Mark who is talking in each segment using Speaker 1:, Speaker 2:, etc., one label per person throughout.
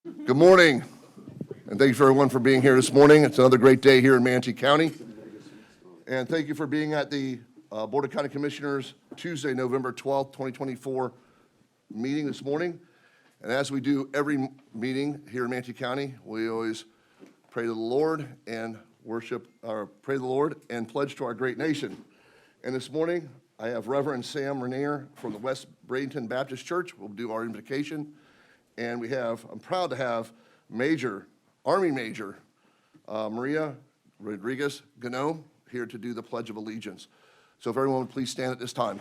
Speaker 1: Good morning, and thank you for everyone for being here this morning. It's another great day here in Manatee County. And thank you for being at the Board of County Commissioners Tuesday, November 12th, 2024 meeting this morning. And as we do every meeting here in Manatee County, we always pray to the Lord and pray to the Lord and pledge to our great nation. And this morning, I have Reverend Sam Renier from the West Bradenton Baptist Church. We'll do our invocation. And I'm proud to have Army Major Maria Rodriguez Gano here to do the Pledge of Allegiance. So if everyone would please stand at this time.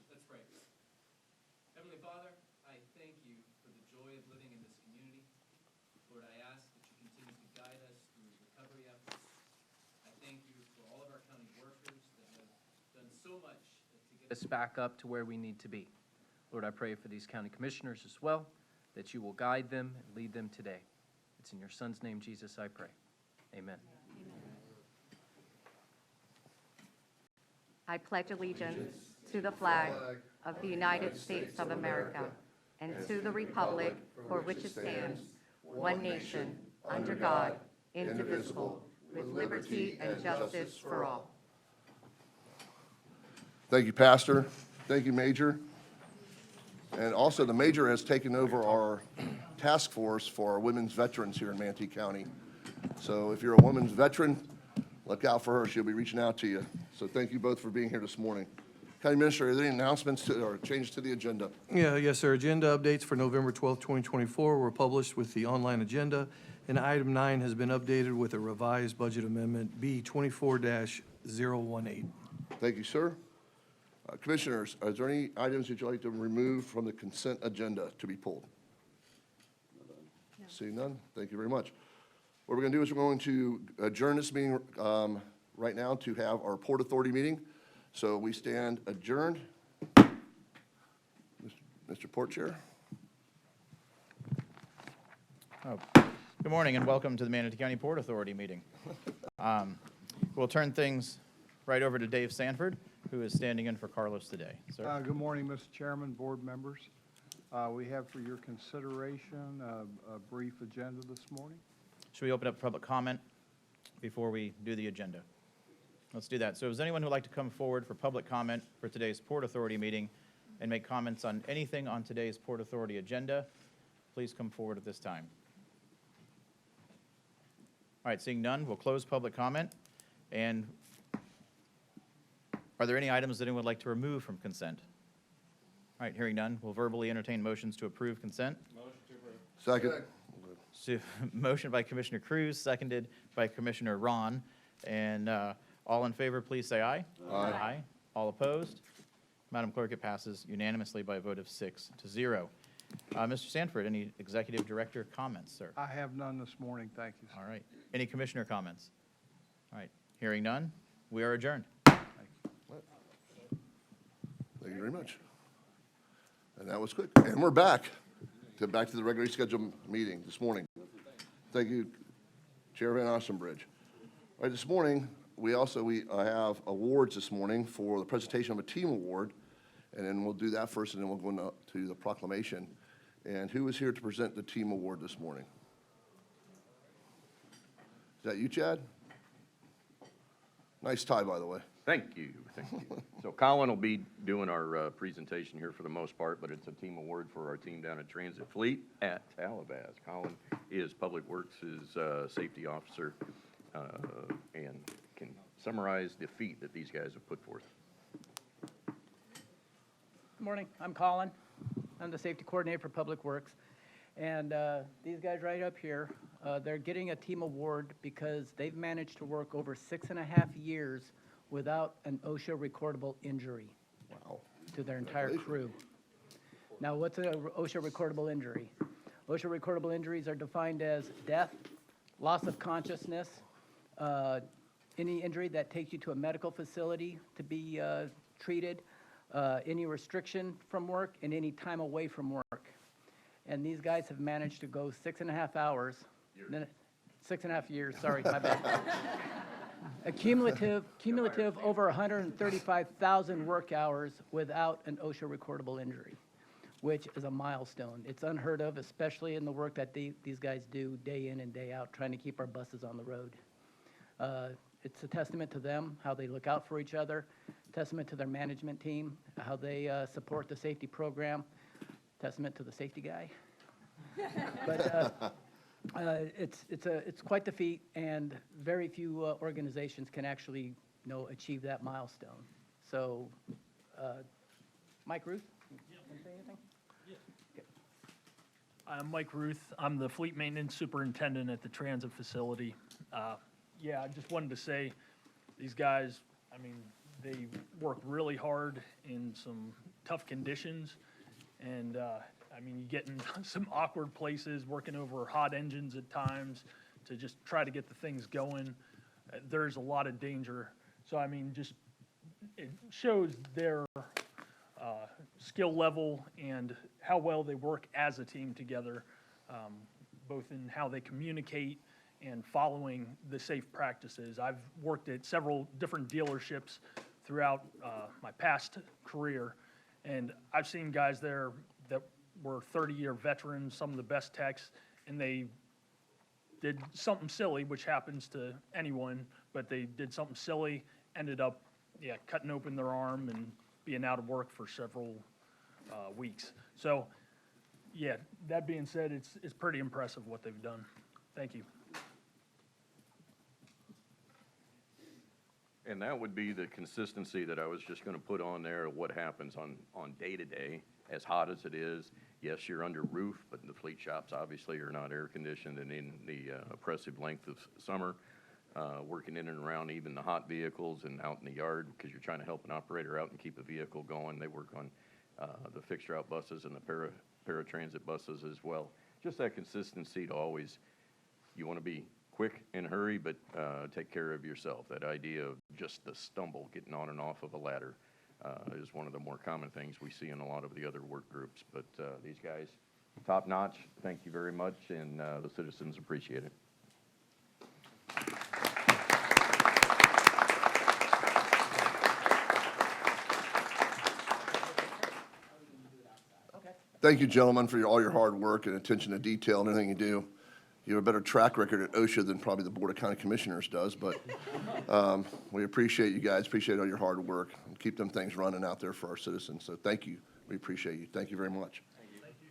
Speaker 2: Let's pray. Heavenly Father, I thank you for the joy of living in this community. Lord, I ask that you continue to guide us through recovery efforts. I thank you for all of our county workers that have done so much to get us back up to where we need to be. Lord, I pray for these county commissioners as well, that you will guide them and lead them today. It's in your Son's name, Jesus, I pray. Amen.
Speaker 3: I pledge allegiance to the flag of the United States of America and to the republic for which it stands, one nation, under God, indivisible, with liberty and justice for all.
Speaker 1: Thank you, Pastor. Thank you, Major. And also, the Major has taken over our task force for our women's veterans here in Manatee County. So if you're a women's veteran, look out for her. She'll be reaching out to you. So thank you both for being here this morning. County Minister, are there any announcements or changes to the agenda?
Speaker 4: Yes, sir. Agenda updates for November 12th, 2024 were published with the online agenda, and item 9 has been updated with a revised budget amendment B 24-018.
Speaker 1: Thank you, sir. Commissioners, is there any items that you'd like to remove from the consent agenda to be pulled? No. Seeing none, thank you very much. What we're going to do is we're going to adjourn this meeting right now to have our Port Authority meeting. So we stand adjourned. Mr. Port Chair.
Speaker 5: Good morning and welcome to the Manatee County Port Authority meeting. We'll turn things right over to Dave Sanford, who is standing in for Carlos today. Sir?
Speaker 6: Good morning, Mr. Chairman, board members. We have for your consideration a brief agenda this morning.
Speaker 5: Should we open up public comment before we do the agenda? Let's do that. So is anyone who would like to come forward for public comment for today's Port Authority meeting and make comments on anything on today's Port Authority agenda, please come forward at this time. All right, seeing none, we'll close public comment. And are there any items that anyone would like to remove from consent? All right, hearing none, we'll verbally entertain motions to approve consent.
Speaker 1: Motion to approve. Second.
Speaker 5: So, motion by Commissioner Cruz, seconded by Commissioner Ron. And all in favor, please say aye.
Speaker 1: Aye.
Speaker 5: Aye. All opposed? Madam Clerk, it passes unanimously by a vote of 6-0. Mr. Sanford, any executive director comments, sir?
Speaker 6: I have none this morning, thank you, sir.
Speaker 5: All right. Any commissioner comments? All right. Hearing none, we are adjourned.
Speaker 1: Thank you very much. And that was quick. And we're back to the regularly scheduled meeting this morning. Thank you, Chair Van Ostenbridge. All right, this morning, we have awards this morning for the presentation of a team award, and then we'll do that first, and then we'll go to the proclamation. And who is here to present the team award this morning? Is that you, Chad? Nice tie, by the way.
Speaker 7: Thank you. So Colin will be doing our presentation here for the most part, but it's a team award for our team down at Transit Fleet at Talabaz. Colin is Public Works' safety officer and can summarize the feat that these guys have put forth.
Speaker 8: Good morning. I'm Colin. I'm the safety coordinator for Public Works. And these guys right up here, they're getting a team award because they've managed to work over 6.5 years without an OSHA recordable injury.
Speaker 1: Wow.
Speaker 8: To their entire crew. Now, what's an OSHA recordable injury? OSHA recordable injuries are defined as death, loss of consciousness, any injury that takes you to a medical facility to be treated, any restriction from work, and any time away from work. And these guys have managed to go 6.5 hours, 6.5 years, sorry, my bad. A cumulative over 135,000 work hours without an OSHA recordable injury, which is a milestone. It's unheard of, especially in the work that these guys do day in and day out, trying to keep our buses on the road. It's a testament to them, how they look out for each other, testament to their management team, how they support the safety program, testament to the safety guy. But it's quite the feat, and very few organizations can actually, achieve that milestone. So, Mike Ruth, you want to say anything?
Speaker 9: I'm Mike Ruth. I'm the fleet maintenance superintendent at the transit facility. Yeah, I just wanted to say, these guys, I mean, they work really hard in some tough conditions. And, I mean, you get in some awkward places, working over hot engines at times to just try to get the things going. There's a lot of danger. So, I mean, just, it shows their skill level and how well they work as a team together, both in how they communicate and following the safe practices. I've worked at several different dealerships throughout my past career, and I've seen guys there that were 30-year veterans, some of the best techs, and they did something silly, which happens to anyone, but they did something silly, ended up, cutting open their arm and being out of work for several weeks. So, yeah, that being said, it's pretty impressive what they've done. Thank you.
Speaker 7: And that would be the consistency that I was just going to put on there, of what happens on day-to-day, as hot as it is. Yes, you're under roof, but the fleet shops obviously are not air-conditioned, and in the oppressive length of summer, working in and around even the hot vehicles and out in the yard, because you're trying to help an operator out and keep a vehicle going. They work on the fixed-route buses and the paratransit buses as well. Just that consistency to always, you want to be quick and hurry, but take care of yourself. That idea of just the stumble, getting on and off of a ladder, is one of the more common things we see in a lot of the other work groups. But these guys, top notch. Thank you very much, and the citizens appreciate it.
Speaker 1: Thank you, gentlemen, for all your hard work and attention to detail and everything you do. You have a better track record at OSHA than probably the Board of County Commissioners does, but we appreciate you guys, appreciate all your hard work, and keep them things running out there for our citizens. So thank you. We appreciate you. Thank you very much. Thank you.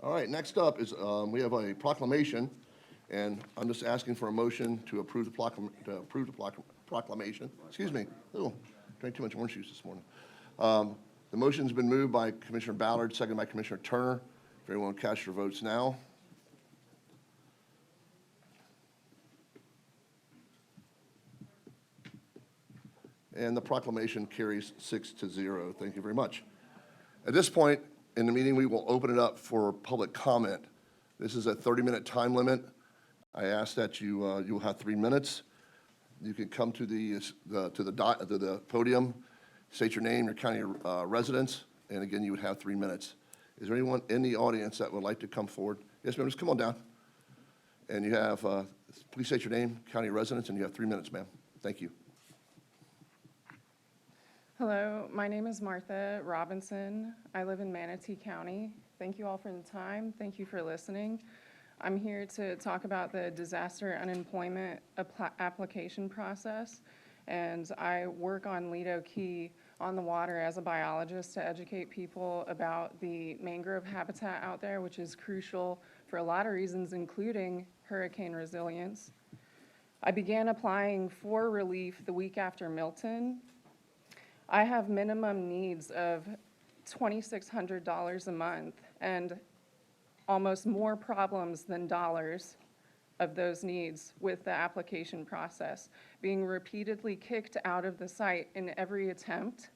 Speaker 1: All right, next up is we have a proclamation, and I'm just asking for a motion to approve the proclamation. Excuse me. Oh, drank too much orange juice this morning. The motion's been moved by Commissioner Ballard, seconded by Commissioner Turner. If everyone will cast your votes now. And the proclamation carries 6-0. Thank you very much. At this point in the meeting, we will open it up for public comment. This is a 30-minute time limit. I ask that you will have 3 minutes. You can come to the podium, state your name, your county residence, and again, you would have 3 minutes. Is there anyone in the audience that would like to come forward? Yes, ma'am, just come on down. And you have, please state your name, county residence, and you have 3 minutes, ma'am. Thank you.
Speaker 10: Hello, my name is Martha Robinson. I live in Manatee County. Thank you all for the time. Thank you for listening. I'm here to talk about the disaster unemployment application process, and I work on Lido Key on the water as a biologist to educate people about the mangrove habitat out there, which is crucial for a lot of reasons, including hurricane resilience. I began applying for relief the week after Milton. I have minimum needs of $2,600 a month and almost more problems than dollars of those needs with the application process, being repeatedly kicked out of the site in every attempt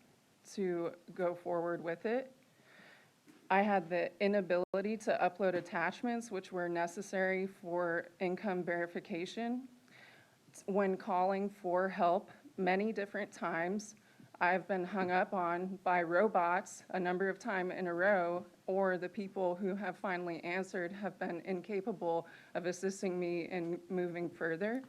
Speaker 10: to go forward with it. I had the inability to upload attachments which were necessary for income verification. When calling for help many different times, I've been hung up on by robots a number of times in a row, or the people who have finally answered have been incapable of assisting me in moving further.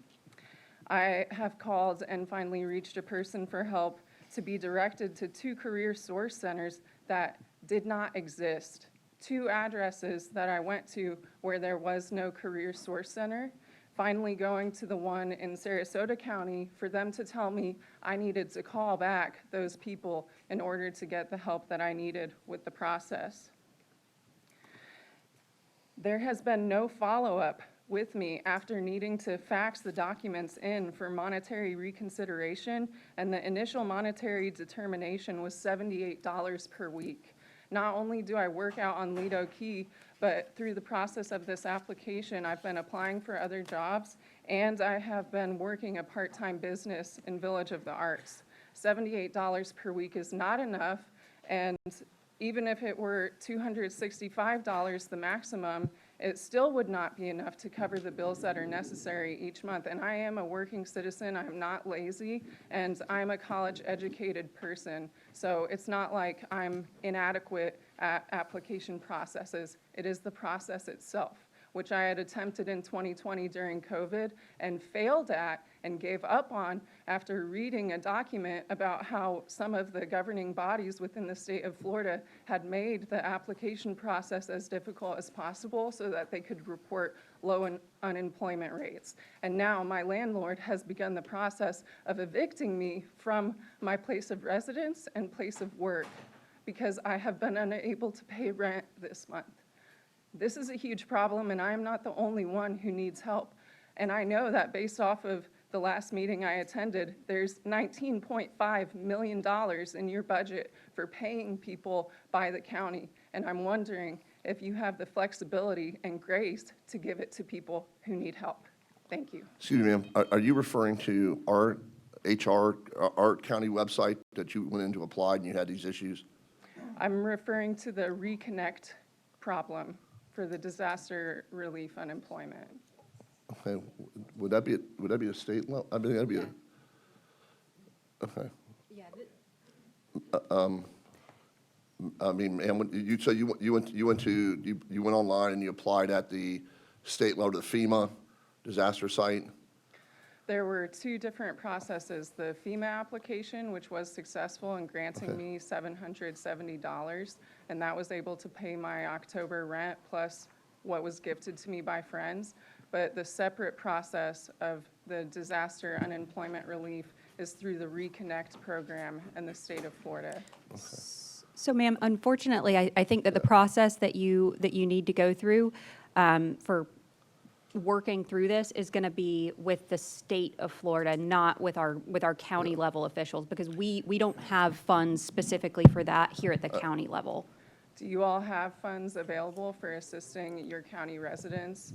Speaker 10: I have called and finally reached a person for help to be directed to 2 career source centers that did not exist. 2 addresses that I went to where there was no career source center. Finally going to the one in Sarasota County for them to tell me I needed to call back those people in order to get the help that I needed with the process. There has been no follow-up with me after needing to fax the documents in for monetary reconsideration, and the initial monetary determination was $78 per week. Not only do I work out on Lido Key, but through the process of this application, I've been applying for other jobs, and I have been working a part-time business in Village of the Arts. $78 per week is not enough, and even if it were $265, the maximum, it still would not be enough to cover the bills that are necessary each month. And I am a working citizen, I'm not lazy, and I'm a college-educated person. So it's not like I'm inadequate at application processes. It is the process itself, which I had attempted in 2020 during COVID and failed at and gave up on after reading a document about how some of the governing bodies within the state of Florida had made the application process as difficult as possible so that they could report low unemployment rates. And now my landlord has begun the process of evicting me from my place of residence and place of work because I have been unable to pay rent this month. This is a huge problem, and I am not the only one who needs help. And I know that based off of the last meeting I attended, there's $19.5 million in your budget for paying people by the county. And I'm wondering if you have the flexibility and grace to give it to people who need help. Thank you.
Speaker 1: Excuse me, ma'am, are you referring to our county website that you went in to apply and you had these issues?
Speaker 10: I'm referring to the reconnect problem for the disaster relief unemployment.
Speaker 1: Okay, would that be a state level? I mean, that'd be a, okay.
Speaker 3: Yeah.
Speaker 1: I mean, ma'am, so you went online and you applied at the state level, the FEMA disaster site?
Speaker 10: There were 2 different processes. The FEMA application, which was successful in granting me $770, and that was able to pay my October rent plus what was gifted to me by friends. But the separate process of the disaster unemployment relief is through the Reconnect program in the state of Florida.
Speaker 11: So, ma'am, unfortunately, I think that the process that you need to go through for working through this is going to be with the state of Florida, not with our county level officials, because we don't have funds specifically for that here at the county level.
Speaker 10: Do you all have funds available for assisting your county residents?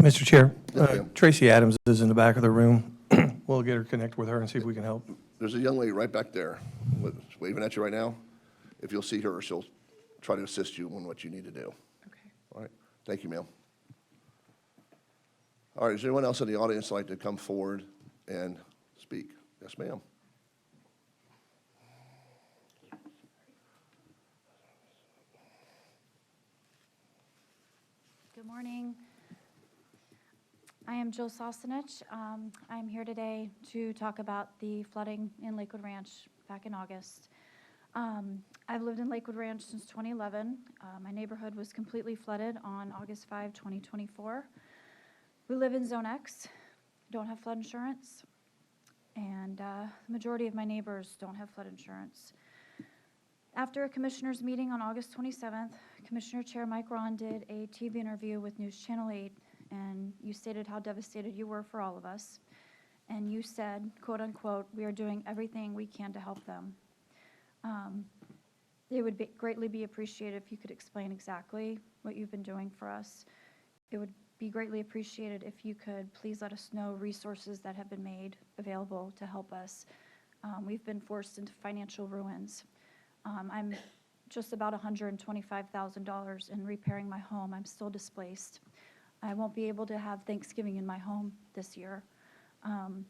Speaker 4: Mr. Chair,
Speaker 1: ma'am.
Speaker 4: Tracy Adams is in the back of the room. We'll get her connected with her and see if we can help.
Speaker 1: There's a young lady right back there waving at you right now. If you'll see her, she'll try to assist you in what you need to do.
Speaker 10: Okay.
Speaker 1: All right, thank you, ma'am. All right, is there anyone else in the audience like to come forward and speak? Yes, ma'am.
Speaker 12: Good morning. I am Jill Sosinich. I'm here today to talk about the flooding in Lakewood Ranch back in August. I've lived in Lakewood Ranch since 2011. My neighborhood was completely flooded on August 5, 2024. We live in Zone X, don't have flood insurance, and the majority of my neighbors don't have flood insurance. After a commissioners meeting on August 27th, Commissioner Chair Mike Ron did a TV interview with News Channel 8, and you stated how devastated you were for all of us. And you said, quote unquote, "We are doing everything we can to help them." It would greatly be appreciated if you could explain exactly what you've been doing for us. It would be greatly appreciated if you could please let us know resources that have been made available to help us. We've been forced into financial ruins. I'm just about $125,000 in repairing my home. I'm still displaced. I won't be able to have Thanksgiving in my home this year. On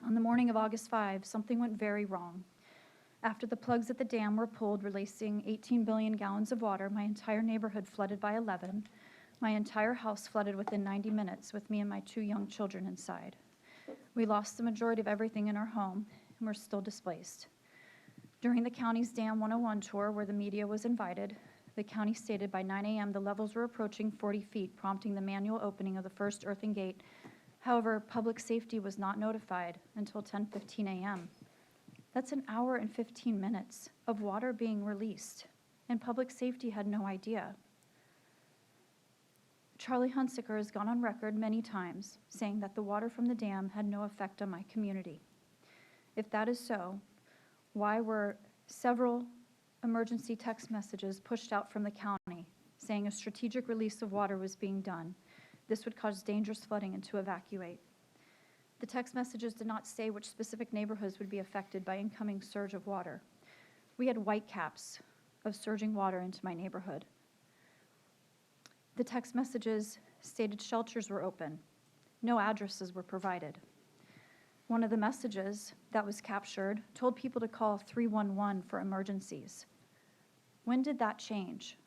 Speaker 12: the morning of August 5, something went very wrong. After the plugs at the dam were pulled, releasing 18 billion gallons of water, my entire neighborhood flooded by 11. My entire house flooded within 90 minutes with me and my 2 young children inside. We lost the majority of everything in our home, and we're still displaced. During the county's Dam 101 tour, where the media was invited, the county stated by 9 a.m. the levels were approaching 40 feet, prompting the manual opening of the first earthing gate. However, public safety was not notified until 10:15 a.m. That's an hour and 15 minutes of water being released, and public safety had no idea. Charlie Hunsaker has gone on record many times saying that the water from the dam had no effect on my community. If that is so, why were several emergency text messages pushed out from the county saying a strategic release of water was being done? This would cause dangerous flooding and to evacuate. The text messages did not say which specific neighborhoods would be affected by incoming surge of water. We had whitecaps of surging water into my neighborhood. The text messages stated shelters were open. No addresses were provided. One of the messages that was captured told people to call 311 for emergencies. When did that change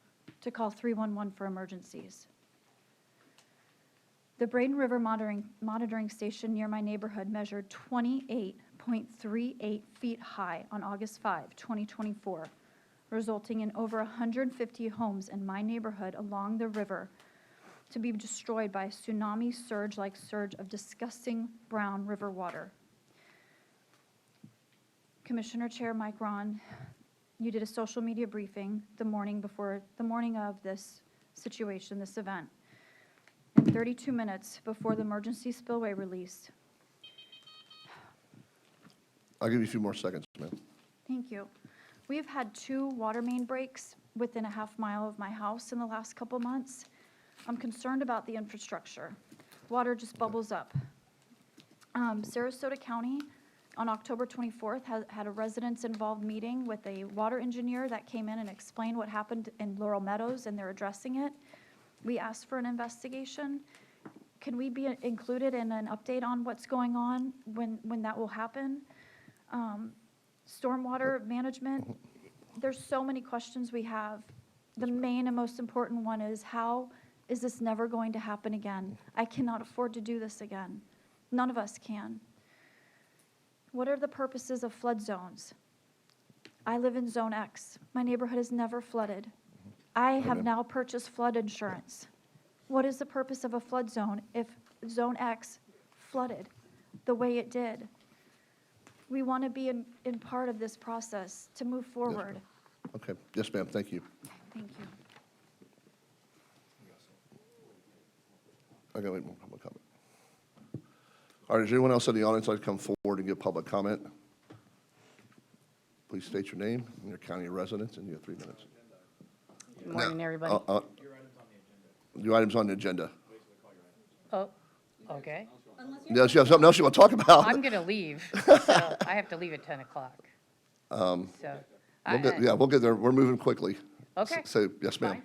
Speaker 12: to call 311 for emergencies? The Braden River monitoring station near my neighborhood measured 28.38 feet high on August 5, 2024, resulting in over 150 homes in my neighborhood along the river to be destroyed by a tsunami surge-like surge of disgusting brown river water. Commissioner Chair Mike Ron, you did a social media briefing the morning of this situation, this event. In 32 minutes before the emergency spillway release.
Speaker 1: I'll give you a few more seconds, ma'am.
Speaker 12: Thank you. We have had 2 water main breaks within a half mile of my house in the last couple months. I'm concerned about the infrastructure. Water just bubbles up. Sarasota County on October 24th had a residents-involved meeting with a water engineer that came in and explained what happened in Laurel Meadows, and they're addressing it. We asked for an investigation. Can we be included in an update on what's going on when that will happen? Stormwater management, there's so many questions we have. The main and most important one is, how is this never going to happen again? I cannot afford to do this again. None of us can. What are the purposes of flood zones? I live in Zone X. My neighborhood is never flooded. I have now purchased flood insurance. What is the purpose of a flood zone if Zone X flooded the way it did? We want to be in part of this process to move forward.
Speaker 1: Okay, yes, ma'am, thank you.
Speaker 12: Thank you.
Speaker 1: I got wait more public comment. All right, is there anyone else in the audience like to come forward and give public comment? Please state your name and your county of residence, and you have 3 minutes.
Speaker 13: Good morning, everybody.
Speaker 1: Your items on the agenda.
Speaker 13: Oh, okay.
Speaker 1: Does you have something else you want to talk about?
Speaker 13: I'm going to leave, so I have to leave at 10 o'clock. So,
Speaker 1: We'll get there. We're moving quickly.
Speaker 13: Okay.
Speaker 1: So, yes, ma'am.
Speaker 13: Fine.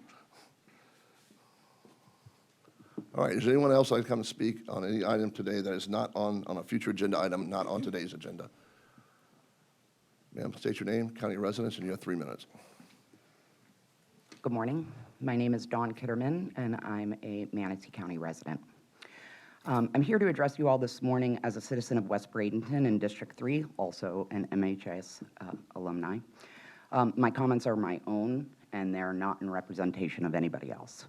Speaker 1: All right, is there anyone else like to come and speak on any item today that is not on a future agenda item, not on today's agenda? Ma'am, state your name, county residence, and you have 3 minutes.
Speaker 14: Good morning. My name is Dawn Kitterman, and I'm a Manatee County resident. I'm here to address you all this morning as a citizen of West Bradenton in District 3, also an MHS alumni. My comments are my own, and they're not in representation of anybody else.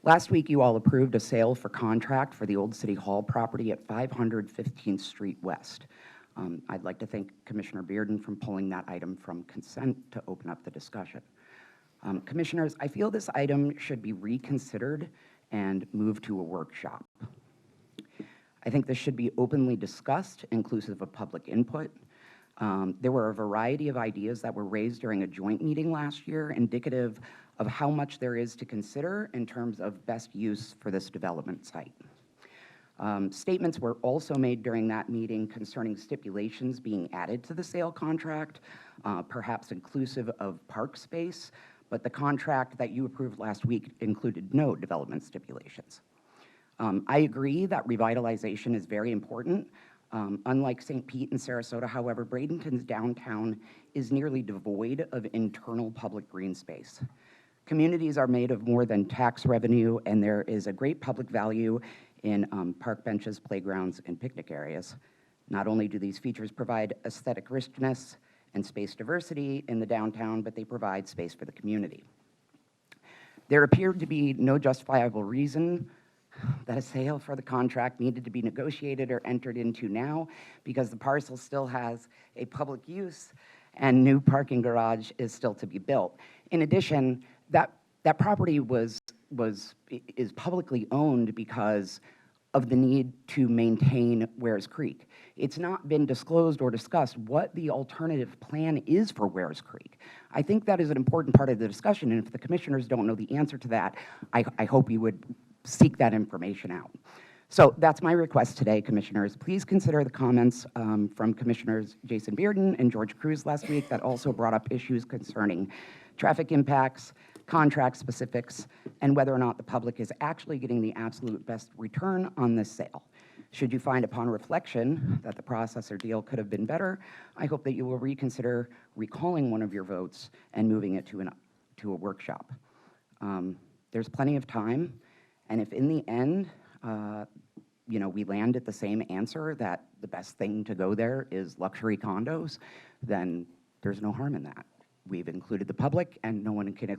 Speaker 14: Last week, you all approved a sale for contract for the old City Hall property at 500 15th Street West. I'd like to thank Commissioner Bearden for pulling that item from consent to open up the discussion. Commissioners, I feel this item should be reconsidered and moved to a workshop. I think this should be openly discussed, inclusive of public input. There were a variety of ideas that were raised during a joint meeting last year, indicative of how much there is to consider in terms of best use for this development site. Statements were also made during that meeting concerning stipulations being added to the sale contract, perhaps inclusive of park space, but the contract that you approved last week included no development stipulations. I agree that revitalization is very important. Unlike St. Pete and Sarasota, however, Bradenton's downtown is nearly devoid of internal public green space. Communities are made of more than tax revenue, and there is a great public value in park benches, playgrounds, and picnic areas. Not only do these features provide aesthetic richness and space diversity in the downtown, but they provide space for the community. There appeared to be no justifiable reason that a sale for the contract needed to be negotiated or entered into now, because the parcel still has a public use and new parking garage is still to be built. In addition, that property is publicly owned because of the need to maintain Wares Creek. It's not been disclosed or discussed what the alternative plan is for Wares Creek. I think that is an important part of the discussion, and if the commissioners don't know the answer to that, I hope you would seek that information out. So that's my request today, commissioners. Please consider the comments from Commissioners Jason Bearden and George Cruz last week that also brought up issues concerning traffic impacts, contract specifics, and whether or not the public is actually getting the absolute best return on this sale. Should you find upon reflection that the process or deal could have been better, I hope that you will reconsider recalling one of your votes and moving it to a workshop. There's plenty of time, and if in the end, we land at the same answer that the best thing to go there is luxury condos, then there's no harm in that. We've included the public, and no one can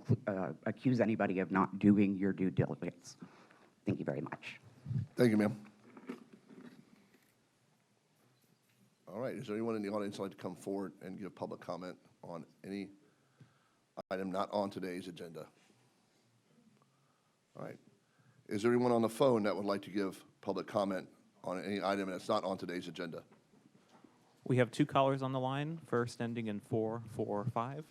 Speaker 14: accuse anybody of not doing your due diligence. Thank you very much.
Speaker 1: Thank you, ma'am. All right, is there anyone in the audience who'd like to come forward and give public comment on any item not on today's agenda? All right. Is there anyone on the phone that would like to give public comment on any item that's not on today's agenda?
Speaker 15: We have 2 callers on the line, first ending in 445.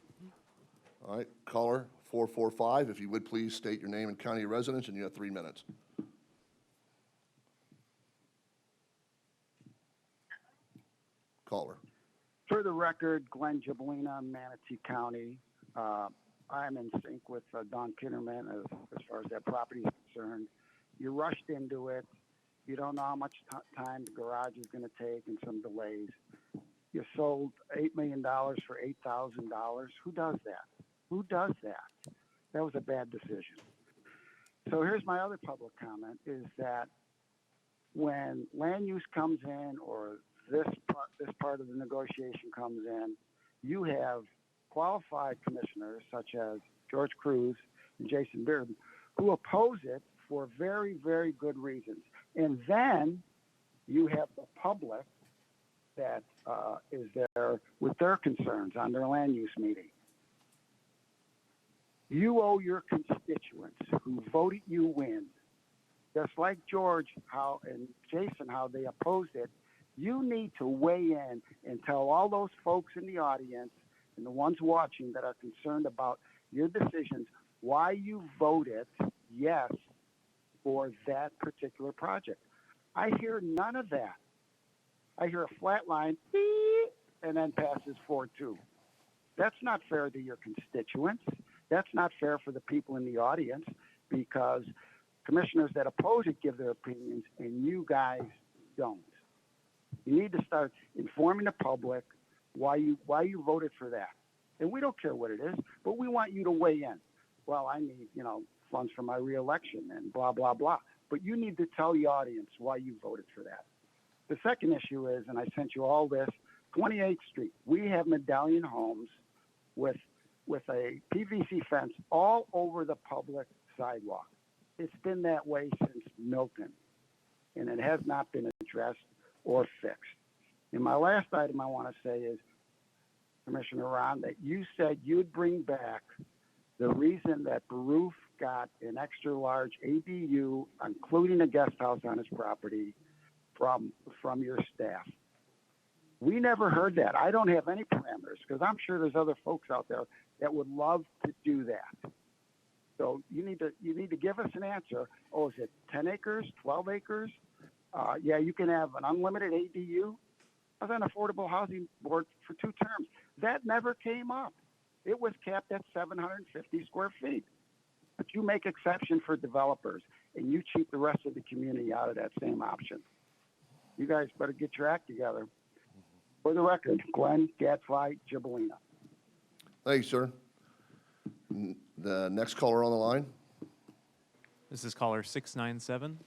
Speaker 1: All right, caller 445, if you would please state your name and county of residence, and you have 3 minutes. Caller.
Speaker 16: For the record, Glenn Gibolina, Manatee County. I'm in sync with Don Kinnerman as far as that property is concerned. You rushed into it. You don't know how much time the garage is going to take and some delays. You sold $8 million for $8,000. Who does that? Who does that? That was a bad decision. So here's my other public comment, is that when land use comes in or this part of the negotiation comes in, you have qualified commissioners such as George Cruz and Jason Bearden who oppose it for very, very good reasons. And then you have the public that is there with their concerns on their land use meeting. You owe your constituents who voted you in, just like George and Jason, how they opposed it. You need to weigh in and tell all those folks in the audience and the ones watching that are concerned about your decisions why you voted yes for that particular project. I hear none of that. I hear a flat line, beep, and then passes 4-2. That's not fair to your constituents. That's not fair for the people in the audience, because commissioners that oppose it give their opinions and you guys don't. You need to start informing the public why you voted for that. And we don't care what it is, but we want you to weigh in. Well, I need, funds for my reelection and blah, blah, blah. But you need to tell the audience why you voted for that. The second issue is, and I sent you all this, 28th Street. We have medallion homes with a PVC fence all over the public sidewalk. It's been that way since Milton, and it has not been addressed or fixed. And my last item I want to say is, Commissioner Ron, that you said you'd bring back the reason that Baruch got an extra large ADU, including a guest house on his property, from your staff. We never heard that. I don't have any parameters, because I'm sure there's other folks out there that would love to do that. So you need to give us an answer. Oh, is it 10 acres, 12 acres? Yeah, you can have an unlimited ADU. I was on Affordable Housing Board for 2 terms. That never came up. It was capped at 750 square feet. But you make exception for developers, and you cheat the rest of the community out of that same option. You guys better get your act together. For the record, Glenn Gadfly Gibolina.
Speaker 1: Thank you, sir. The next caller on the line.
Speaker 15: This is caller 697.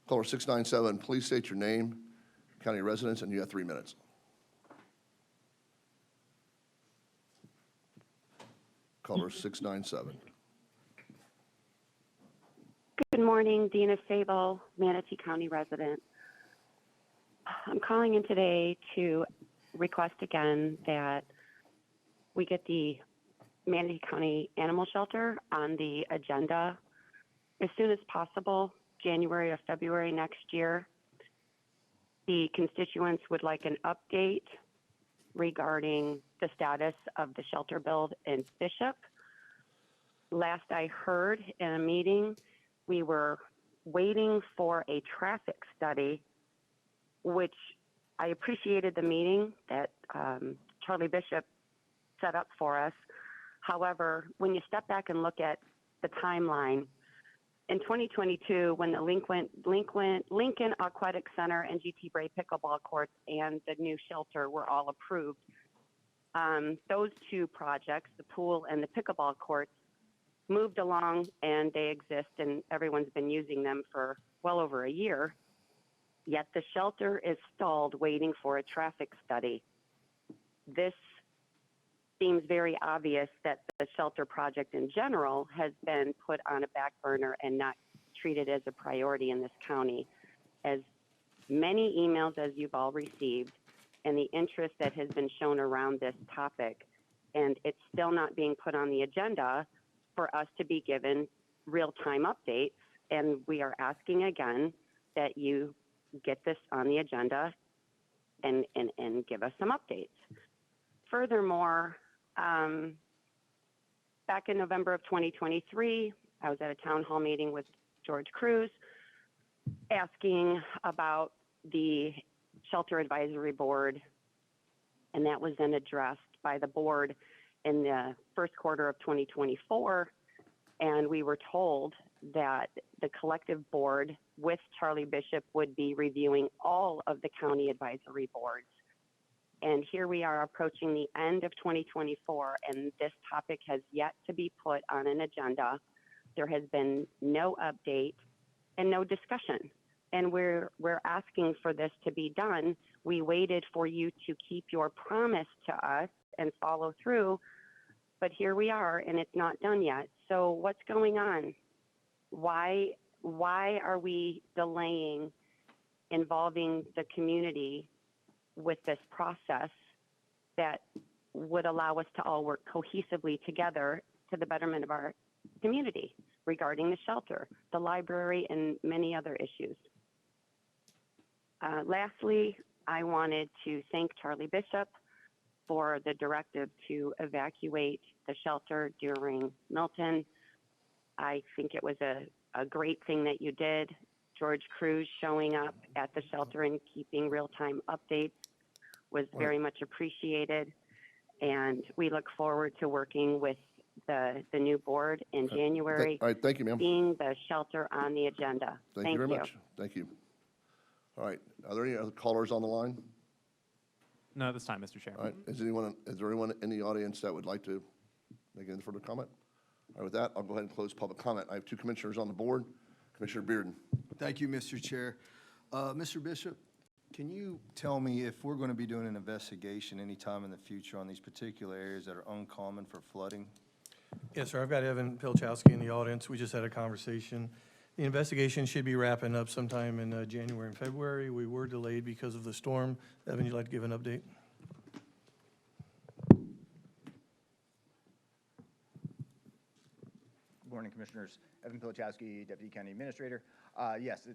Speaker 1: Caller 697, please state your name, county residence, and you have 3 minutes. Caller 697.
Speaker 17: Good morning, Dina Sable, Manatee County resident. I'm calling in today to request again that we get the Manatee County Animal Shelter on the agenda as soon as possible, January or February next year. The constituents would like an update regarding the status of the shelter build in Bishop. Last I heard in a meeting, we were waiting for a traffic study, which I appreciated the meeting that Charlie Bishop set up for us. However, when you step back and look at the timeline, in 2022, when the Lincoln Aquatic Center and GT Bray pickleball courts and the new shelter were all approved, those two projects, the pool and the pickleball courts, moved along and they exist and everyone's been using them for well over a year. Yet the shelter is stalled waiting for a traffic study. This seems very obvious that the shelter project in general has been put on a back burner and not treated as a priority in this county. As many emails as you've all received and the interest that has been shown around this topic, and it's still not being put on the agenda for us to be given real-time updates, and we are asking again that you get this on the agenda and give us some updates. Furthermore, back in November of 2023, I was at a town hall meeting with George Cruz asking about the Shelter Advisory Board, and that was then addressed by the board in the first quarter of 2024, and we were told that the collective board with Charlie Bishop would be reviewing all of the county advisory boards. And here we are approaching the end of 2024, and this topic has yet to be put on an agenda. There has been no update and no discussion. And we're asking for this to be done. We waited for you to keep your promise to us and follow through, but here we are, and it's not done yet. So what's going on? Why are we delaying involving the community with this process that would allow us to all work cohesively together to the betterment of our community regarding the shelter, the library, and many other issues? Lastly, I wanted to thank Charlie Bishop for the directive to evacuate the shelter during Milton. I think it was a great thing that you did. George Cruz showing up at the shelter and keeping real-time updates was very much appreciated. And we look forward to working with the new board in January.
Speaker 1: All right, thank you, ma'am.
Speaker 17: Seeing the shelter on the agenda.
Speaker 1: Thank you very much. Thank you. All right, are there any other callers on the line?
Speaker 15: No, this time, Mr. Chair.
Speaker 1: All right, is there anyone in the audience that would like to make any further comment? All right, with that, I'll go ahead and close public comment. I have two commissioners on the board. Commissioner Bearden.
Speaker 18: Thank you, Mr. Chair. Mr. Bishop, can you tell me if we're going to be doing an investigation anytime in the future on these particular areas that are uncommon for flooding?
Speaker 4: Yes, sir. I've got Evan Pilchowski in the audience. We just had a conversation. The investigation should be wrapping up sometime in January and February. We were delayed because of the storm. Evan, you'd like to give an update?
Speaker 19: Good morning, Commissioners. Evan Pilchowski, Deputy County Administrator. Yes,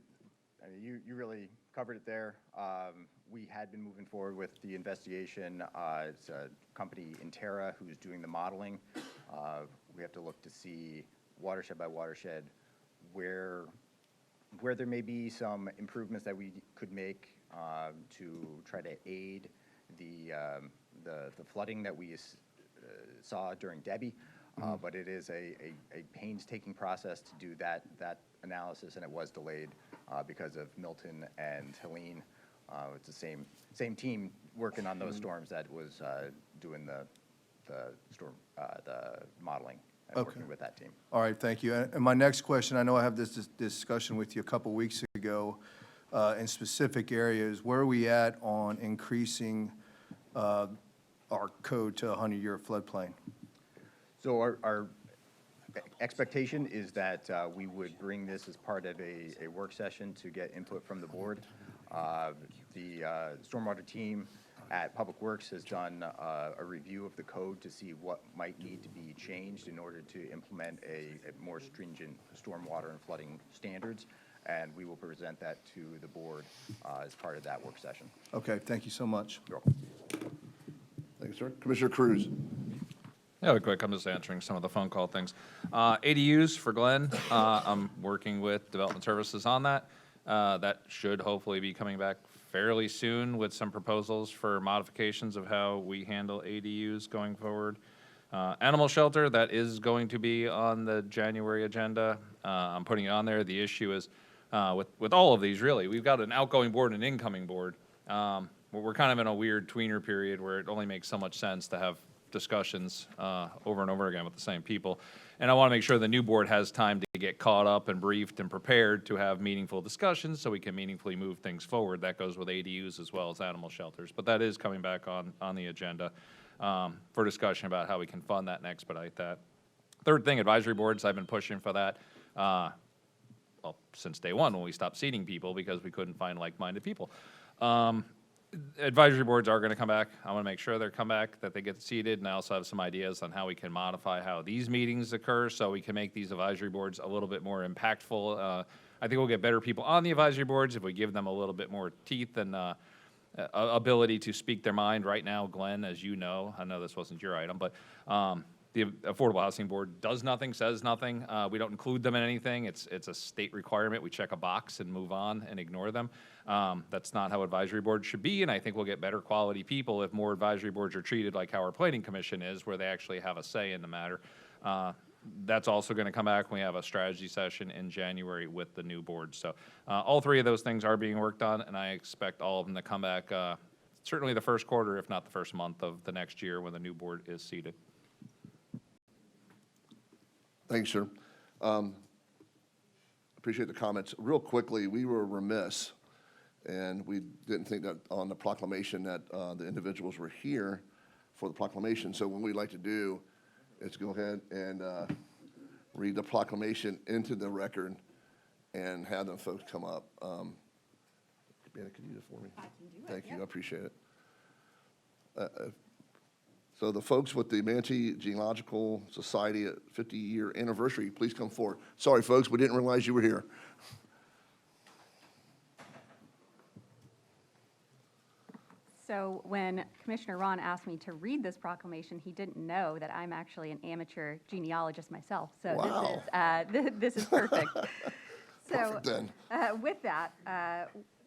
Speaker 19: I mean, you really covered it there. We had been moving forward with the investigation. It's a company, Intera, who's doing the modeling. We have to look to see watershed by watershed where there may be some improvements that we could make to try to aid the flooding that we saw during Debbie. But it is a painstaking process to do that analysis, and it was delayed because of Milton and Helene. It's the same team working on those storms that was doing the storm the modeling and working with that team.
Speaker 18: All right, thank you. And my next question, I know I have this discussion with you a couple weeks ago in specific areas. Where are we at on increasing our code to a 100-year floodplain?
Speaker 19: So our expectation is that we would bring this as part of a work session to get input from the board. The stormwater team at Public Works has done a review of the code to see what might need to be changed in order to implement a more stringent stormwater and flooding standards, and we will present that to the board as part of that work session.
Speaker 18: Okay, thank you so much.
Speaker 19: You're welcome.
Speaker 1: Thank you, sir. Commissioner Cruz.
Speaker 20: Yeah, quick, I'm just answering some of the phone call things. ADUs for Glenn, I'm working with Development Services on that. That should hopefully be coming back fairly soon with some proposals for modifications of how we handle ADUs going forward. Animal shelter, that is going to be on the January agenda. I'm putting it on there. The issue is with all of these, really, we've got an outgoing board and an incoming board. We're kind of in a weird tweener period where it only makes so much sense to have discussions over and over again with the same people. And I want to make sure the new board has time to get caught up and briefed and prepared to have meaningful discussions so we can meaningfully move things forward. That goes with ADUs as well as animal shelters. But that is coming back on the agenda for discussion about how we can fund that and expedite that. Third thing, advisory boards, I've been pushing for that well, since day one when we stopped seating people because we couldn't find like-minded people. Advisory boards are going to come back. I want to make sure they come back, that they get seated, and I also have some ideas on how we can modify how these meetings occur so we can make these advisory boards a little bit more impactful. I think we'll get better people on the advisory boards if we give them a little bit more teeth and ability to speak their mind. Right now, Glenn, as you know, I know this wasn't your item, but the Affordable Housing Board does nothing, says nothing. We don't include them in anything. It's a state requirement. We check a box and move on and ignore them. That's not how advisory boards should be, and I think we'll get better quality people if more advisory boards are treated like how our planning commission is, where they actually have a say in the matter. That's also going to come back when we have a strategy session in January with the new board. So all three of those things are being worked on, and I expect all of them to come back certainly the first quarter, if not the first month of the next year when the new board is seated.
Speaker 1: Thanks, sir. Appreciate the comments. Real quickly, we were remiss, and we didn't think that on the proclamation that the individuals were here for the proclamation. So what we'd like to do is go ahead and read the proclamation into the record and have them folks come up. Banna, can you do it for me? I can do it. Thank you. I appreciate it. So the folks with the Manatee Genealogical Society at 50-year anniversary, please come forward. Sorry, folks, we didn't realize you were here.
Speaker 11: So when Commissioner Ron asked me to read this proclamation, he didn't know that I'm actually an amateur genealogist myself. So
Speaker 1: wow.
Speaker 11: This is perfect. So
Speaker 1: Perfect then.
Speaker 11: With that,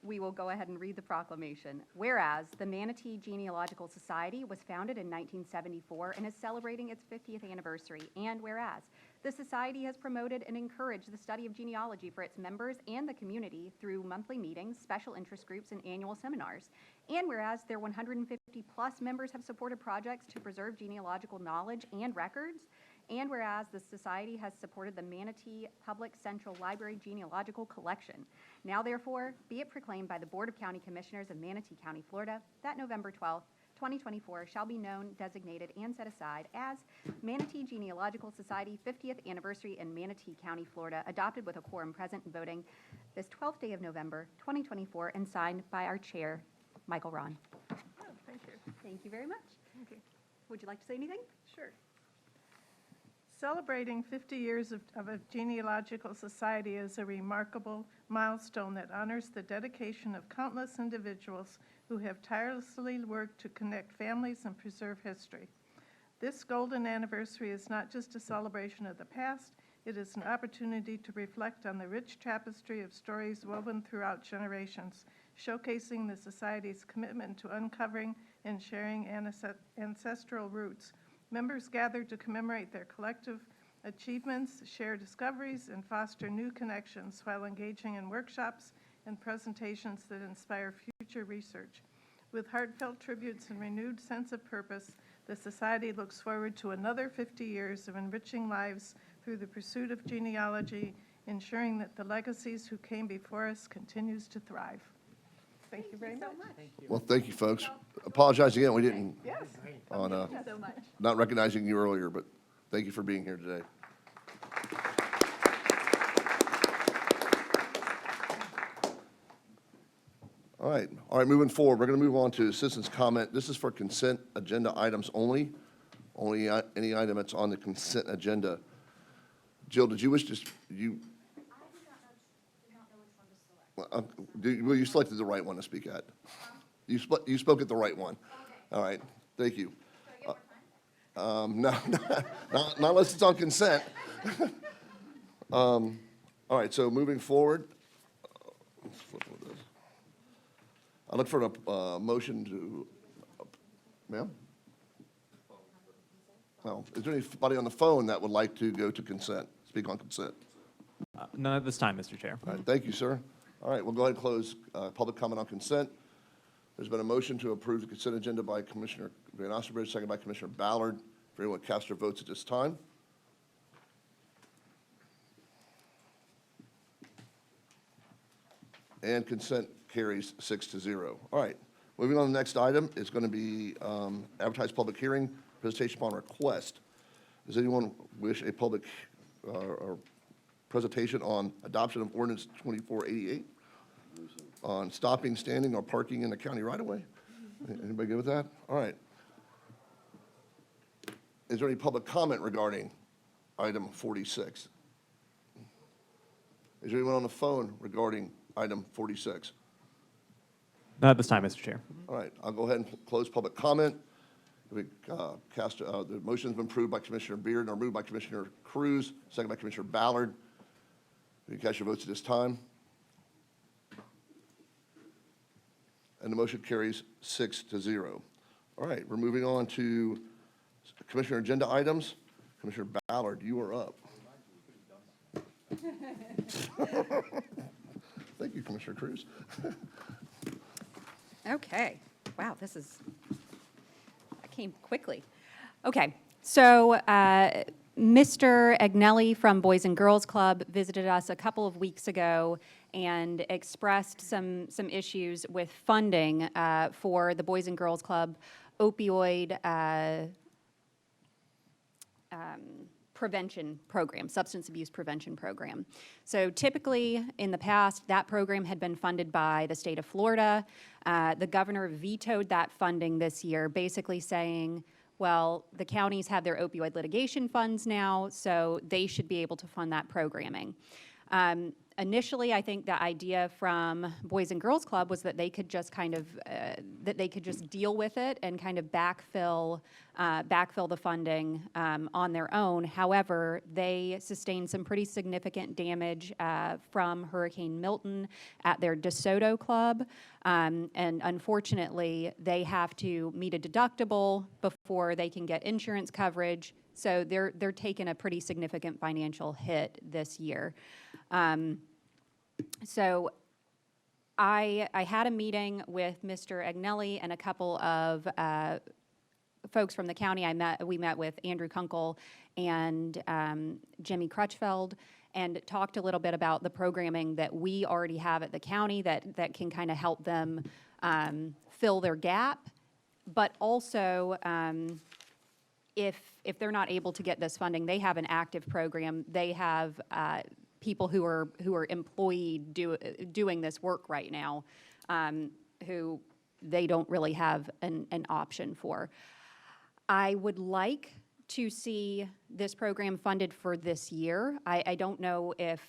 Speaker 11: we will go ahead and read the proclamation. Whereas the Manatee Genealogical Society was founded in 1974 and is celebrating its 50th anniversary. And whereas the Society has promoted and encouraged the study of genealogy for its members and the community through monthly meetings, special interest groups, and annual seminars. And whereas their 150-plus members have supported projects to preserve genealogical knowledge and records. And whereas the Society has supported the Manatee Public Central Library Genealogical Collection. Now therefore, be it proclaimed by the Board of County Commissioners of Manatee County, Florida, that November 12th, 2024 shall be known, designated, and set aside as Manatee Genealogical Society 50th Anniversary in Manatee County, Florida, adopted with a quorum present and voting this 12th day of November, 2024, and signed by our chair, Michael Ron.
Speaker 21: Oh, thank you.
Speaker 11: Thank you very much.
Speaker 21: Okay.
Speaker 11: Would you like to say anything?
Speaker 21: Sure. Celebrating 50 years of a genealogical society is a remarkable milestone that honors the dedication of countless individuals who have tirelessly worked to connect families and preserve history. This golden anniversary is not just a celebration of the past, it is an opportunity to reflect on the rich tapestry of stories woven throughout generations, showcasing the Society's commitment to uncovering and sharing ancestral roots. Members gather to commemorate their collective achievements, share discoveries, and foster new connections while engaging in workshops and presentations that inspire future research. With heartfelt tributes and renewed sense of purpose, The society looks forward to another 50 years of enriching lives through the pursuit of genealogy, ensuring that the legacies who came before us continues to thrive. Thank you very much.
Speaker 1: Well, thank you, folks. Apologize again, we didn't,
Speaker 21: Yes.
Speaker 1: on,
Speaker 21: Thank you so much.
Speaker 1: not recognizing you earlier, but thank you for being here today. All right, moving forward, we're going to move on to citizens' comment. This is for consent agenda items only, any item that's on the consent agenda. Jill, did you wish to, you? Well, you selected the right one to speak at. You spoke at the right one. All right, thank you. No, not unless it's on consent. All right, so moving forward, let's flip with this. I look for a motion to, ma'am? Well, is there anybody on the phone that would like to go to consent, speak on consent?
Speaker 15: None at this time, Mr. Chair.
Speaker 1: All right, thank you, sir. All right, we'll go ahead and close public comment on consent. There's been a motion to approve the consent agenda by Commissioner Van Osterbridge, second by Commissioner Ballard. If anyone would cast their votes at this time. And consent carries 6-0. All right, moving on to the next item is going to be advertised public hearing, presentation upon request. Does anyone wish a public or presentation on adoption of ordinance 2488 on stopping, standing, or parking in the county right-of-way? Anybody good with that? All right. Is there any public comment regarding item 46? Is there anyone on the phone regarding item 46?
Speaker 15: Not at this time, Mr. Chair.
Speaker 1: All right, I'll go ahead and close public comment. The motion's been approved by Commissioner Beard or moved by Commissioner Cruz, second by Commissioner Ballard. Will you cast your votes at this time? And the motion carries 6-0. All right, we're moving on to Commissioner agenda items. Commissioner Ballard, you are up. Thank you, Commissioner Cruz.
Speaker 11: Okay. Wow, that came quickly. Okay, so Mr. Agnelli from Boys and Girls Club visited us a couple of weeks ago and expressed some issues with funding for the Boys and Girls Club opioid prevention program, substance abuse prevention program. So typically, in the past, that program had been funded by the state of Florida. The governor vetoed that funding this year, basically saying, well, the counties have their opioid litigation funds now, so they should be able to fund that programming. Initially, I think the idea from Boys and Girls Club was that they could just deal with it and kind of backfill the funding on their own. However, they sustained some pretty significant damage from Hurricane Milton at their DeSoto Club, and unfortunately, they have to meet a deductible before they can get insurance coverage. So they're taking a pretty significant financial hit this year. So I had a meeting with Mr. Agnelli and a couple of folks from the county. We met with Andrew Kunkel and Jimmy Crutchfeld and talked a little bit about the programming that we already have at the county that can kind of help them fill their gap, but also if they're not able to get this funding, they have an active program. They have people who are employed doing this work right now, who they don't really have an option for. I would like to see this program funded for this year. I don't know if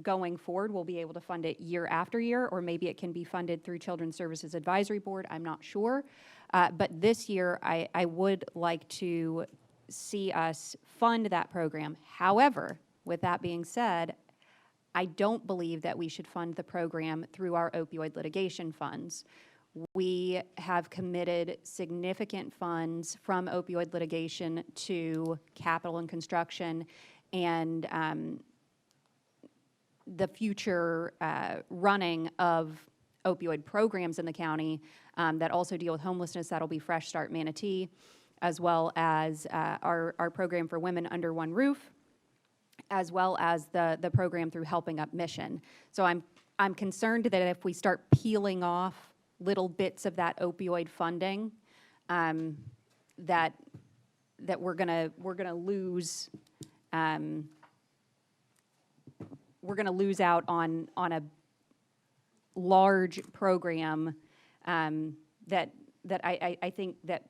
Speaker 11: going forward we'll be able to fund it year after year, or maybe it can be funded through Children's Services Advisory Board. I'm not sure. But this year, I would like to see us fund that program. However, with that being said, I don't believe that we should fund the program through our opioid litigation funds. We have committed significant funds from opioid litigation to capital and construction and the future running of opioid programs in the county that also deal with homelessness. That'll be Fresh Start Manatee. as well as our program for women under one roof, as well as the program through Helping Up Mission. So I'm concerned that if we start peeling off little bits of that opioid funding, that we're gonna lose out on a large program that I think that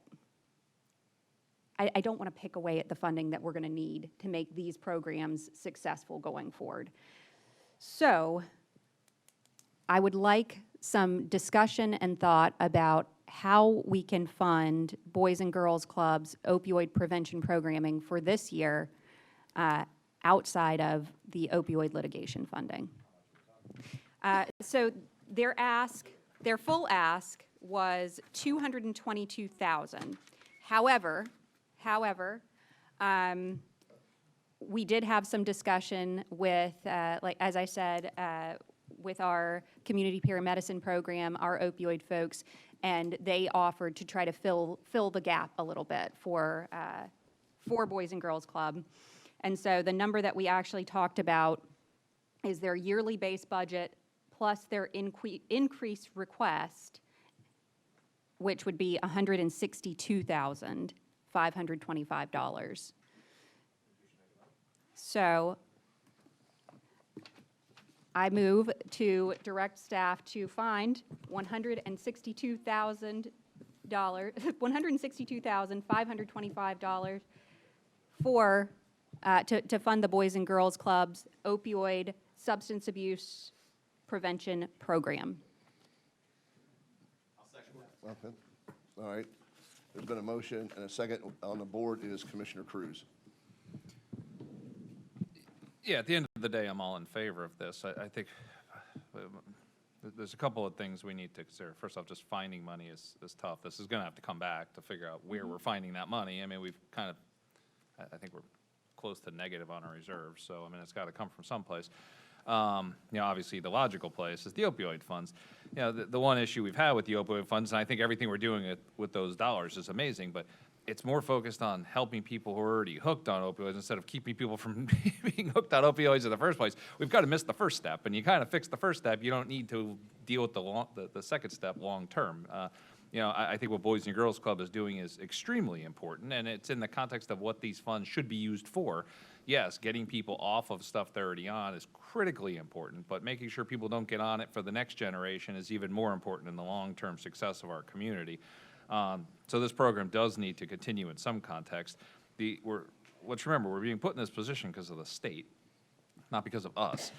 Speaker 11: I don't want to pick away at the funding that we're going to need to make these programs successful going forward. So I would like some discussion and thought about how we can fund Boys and Girls Clubs opioid prevention programming for this year outside of the opioid litigation funding. So their full ask was $222,000. However, we did have some discussion with, like as I said, with our community paramedicine program, our opioid folks, and they offered to try to fill the gap a little bit for Boys and Girls Club. And so the number that we actually talked about is their yearly base budget plus their increased request, which would be $162,525. So I move to direct staff to find $162,525 for to fund the Boys and Girls Club's opioid substance abuse prevention program.
Speaker 1: Okay. All right. There's been a motion and a second on the board is Commissioner Cruz.
Speaker 20: Yeah, at the end of the day, I'm all in favor of this. I think there's a couple of things we need to consider. First off, just finding money is tough. This is going to have to come back to figure out where we're finding that money. I mean, we've kind of, I think we're close to negative on our reserves, so I mean, it's got to come from someplace. Obviously, the logical place is the opioid funds. The one issue we've had with the opioid funds, and I think everything we're doing with those dollars is amazing, but it's more focused on helping people who are already hooked on opioids instead of keeping people from being hooked on opioids in the first place. We've got to miss the first step, and you kind of fix the first step. You don't need to deal with the second step long term. I think what Boys and Girls Club is doing is extremely important, and it's in the context of what these funds should be used for. Yes, getting people off of stuff they're already on is critically important, but making sure people don't get on it for the next generation is even more important in the long-term success of our community. So this program does need to continue in some context. Let's remember, we're being put in this position because of the state, not because of us.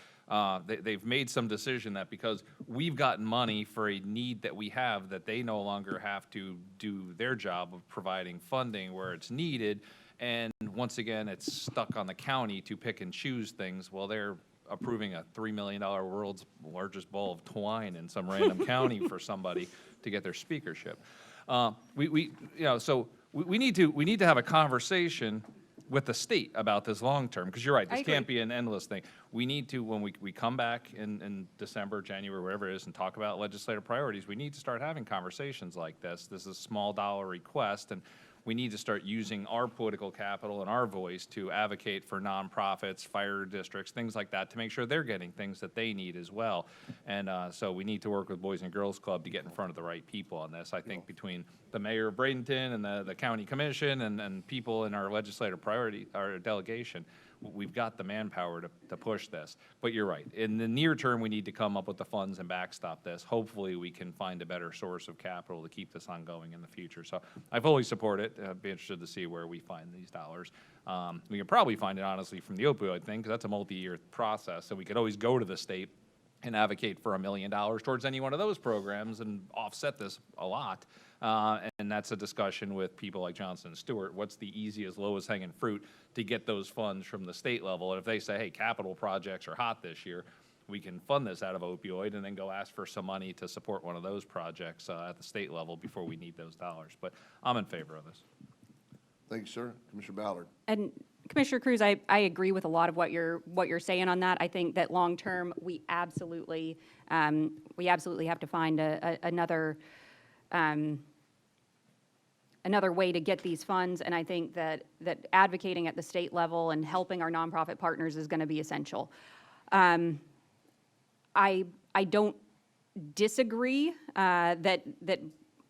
Speaker 20: They've made some decision that because we've gotten money for a need that we have, that they no longer have to do their job of providing funding where it's needed. And once again, it's stuck on the county to pick and choose things. Well, they're approving a $3 million world's largest bowl of twine in some random county for somebody to get their speakership. So we need to have a conversation with the state about this long term, because you're right, this can't be an endless thing. We need to, when we come back in December, January, wherever it is, and talk about legislative priorities, we need to start having conversations like this. This is a small dollar request, and we need to start using our political capital and our voice to advocate for nonprofits, fire districts, things like that, to make sure they're getting things that they need as well. And so we need to work with Boys and Girls Club to get in front of the right people on this. I think between the mayor of Bradenton and the county commission and people in our legislative priority, our delegation, we've got the manpower to push this. But you're right. In the near term, we need to come up with the funds and backstop this. Hopefully, we can find a better source of capital to keep this ongoing in the future. So I fully support it. I'd be interested to see where we find these dollars. We can probably find it, honestly, from the opioid thing, because that's a multi-year process. So we could always go to the state and advocate for $1 million towards any one of those programs and offset this a lot. And that's a discussion with people like Johnson and Stewart. What's the easiest, lowest hanging fruit to get those funds from the state level? And if they say, hey, capital projects are hot this year, we can fund this out of opioid and then go ask for some money to support one of those projects at the state level before we need those dollars. But I'm in favor of this.
Speaker 1: Thank you, sir. Commissioner Ballard.
Speaker 11: And Commissioner Cruz, I agree with a lot of what you're saying on that. I think that long term, we absolutely have to find another another way to get these funds, and I think that advocating at the state level and helping our nonprofit partners is going to be essential. I don't disagree that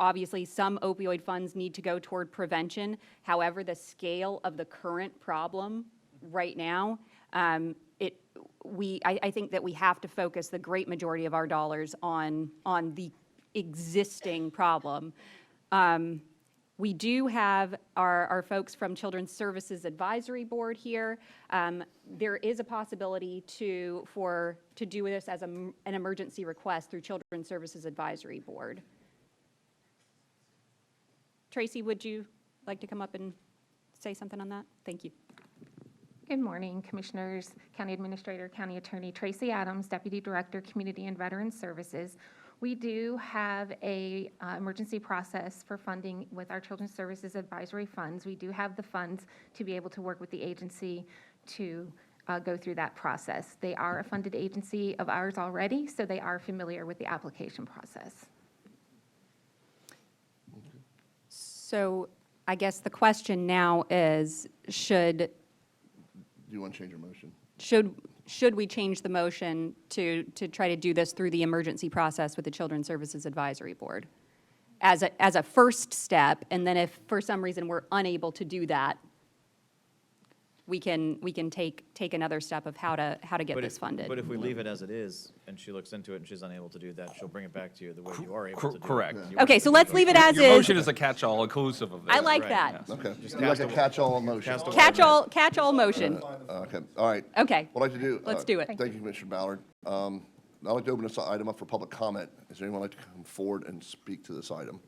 Speaker 11: obviously some opioid funds need to go toward prevention. However, the scale of the current problem right now, I think that we have to focus the great majority of our dollars on the existing problem. We do have our folks from Children's Services Advisory Board here. There is a possibility to do this as an emergency request through Children's Services Advisory Board. Tracy, would you like to come up and say something on that? Thank you.
Speaker 2: Good morning, Commissioners, County Administrator, County Attorney Tracy Adams, Deputy Director, Community and Veteran Services. We do have a emergency process for funding with our Children's Services Advisory Funds. We do have the funds to be able to work with the agency to go through that process. They are a funded agency of ours already, so they are familiar with the application process.
Speaker 11: So I guess the question now is,
Speaker 1: Do you want to change your motion?
Speaker 11: should we change the motion to try to do this through the emergency process with the Children's Services Advisory Board as a first step, and then if for some reason we're unable to do that, we can take another step of how to get this funded.
Speaker 5: But if we leave it as it is, and she looks into it and she's unable to do that, she'll bring it back to you the way you are able to do it.
Speaker 20: Correct.
Speaker 11: Okay, so let's leave it as
Speaker 20: Your
Speaker 11: is.
Speaker 20: motion is a catch-all inclusive of this.
Speaker 11: I like
Speaker 20: Right,
Speaker 11: that.
Speaker 20: yes.
Speaker 1: Okay.
Speaker 5: Just
Speaker 1: You like
Speaker 5: cast
Speaker 1: a
Speaker 5: a-
Speaker 1: catch-all motion?
Speaker 11: Catch-all motion.
Speaker 1: Okay, all right.
Speaker 11: Okay.
Speaker 1: What I'd like to do.
Speaker 11: Let's do it.
Speaker 1: Thank you, Commissioner Ballard. I'd like to open this item up for public comment. Is there anyone like to come forward and speak to this item?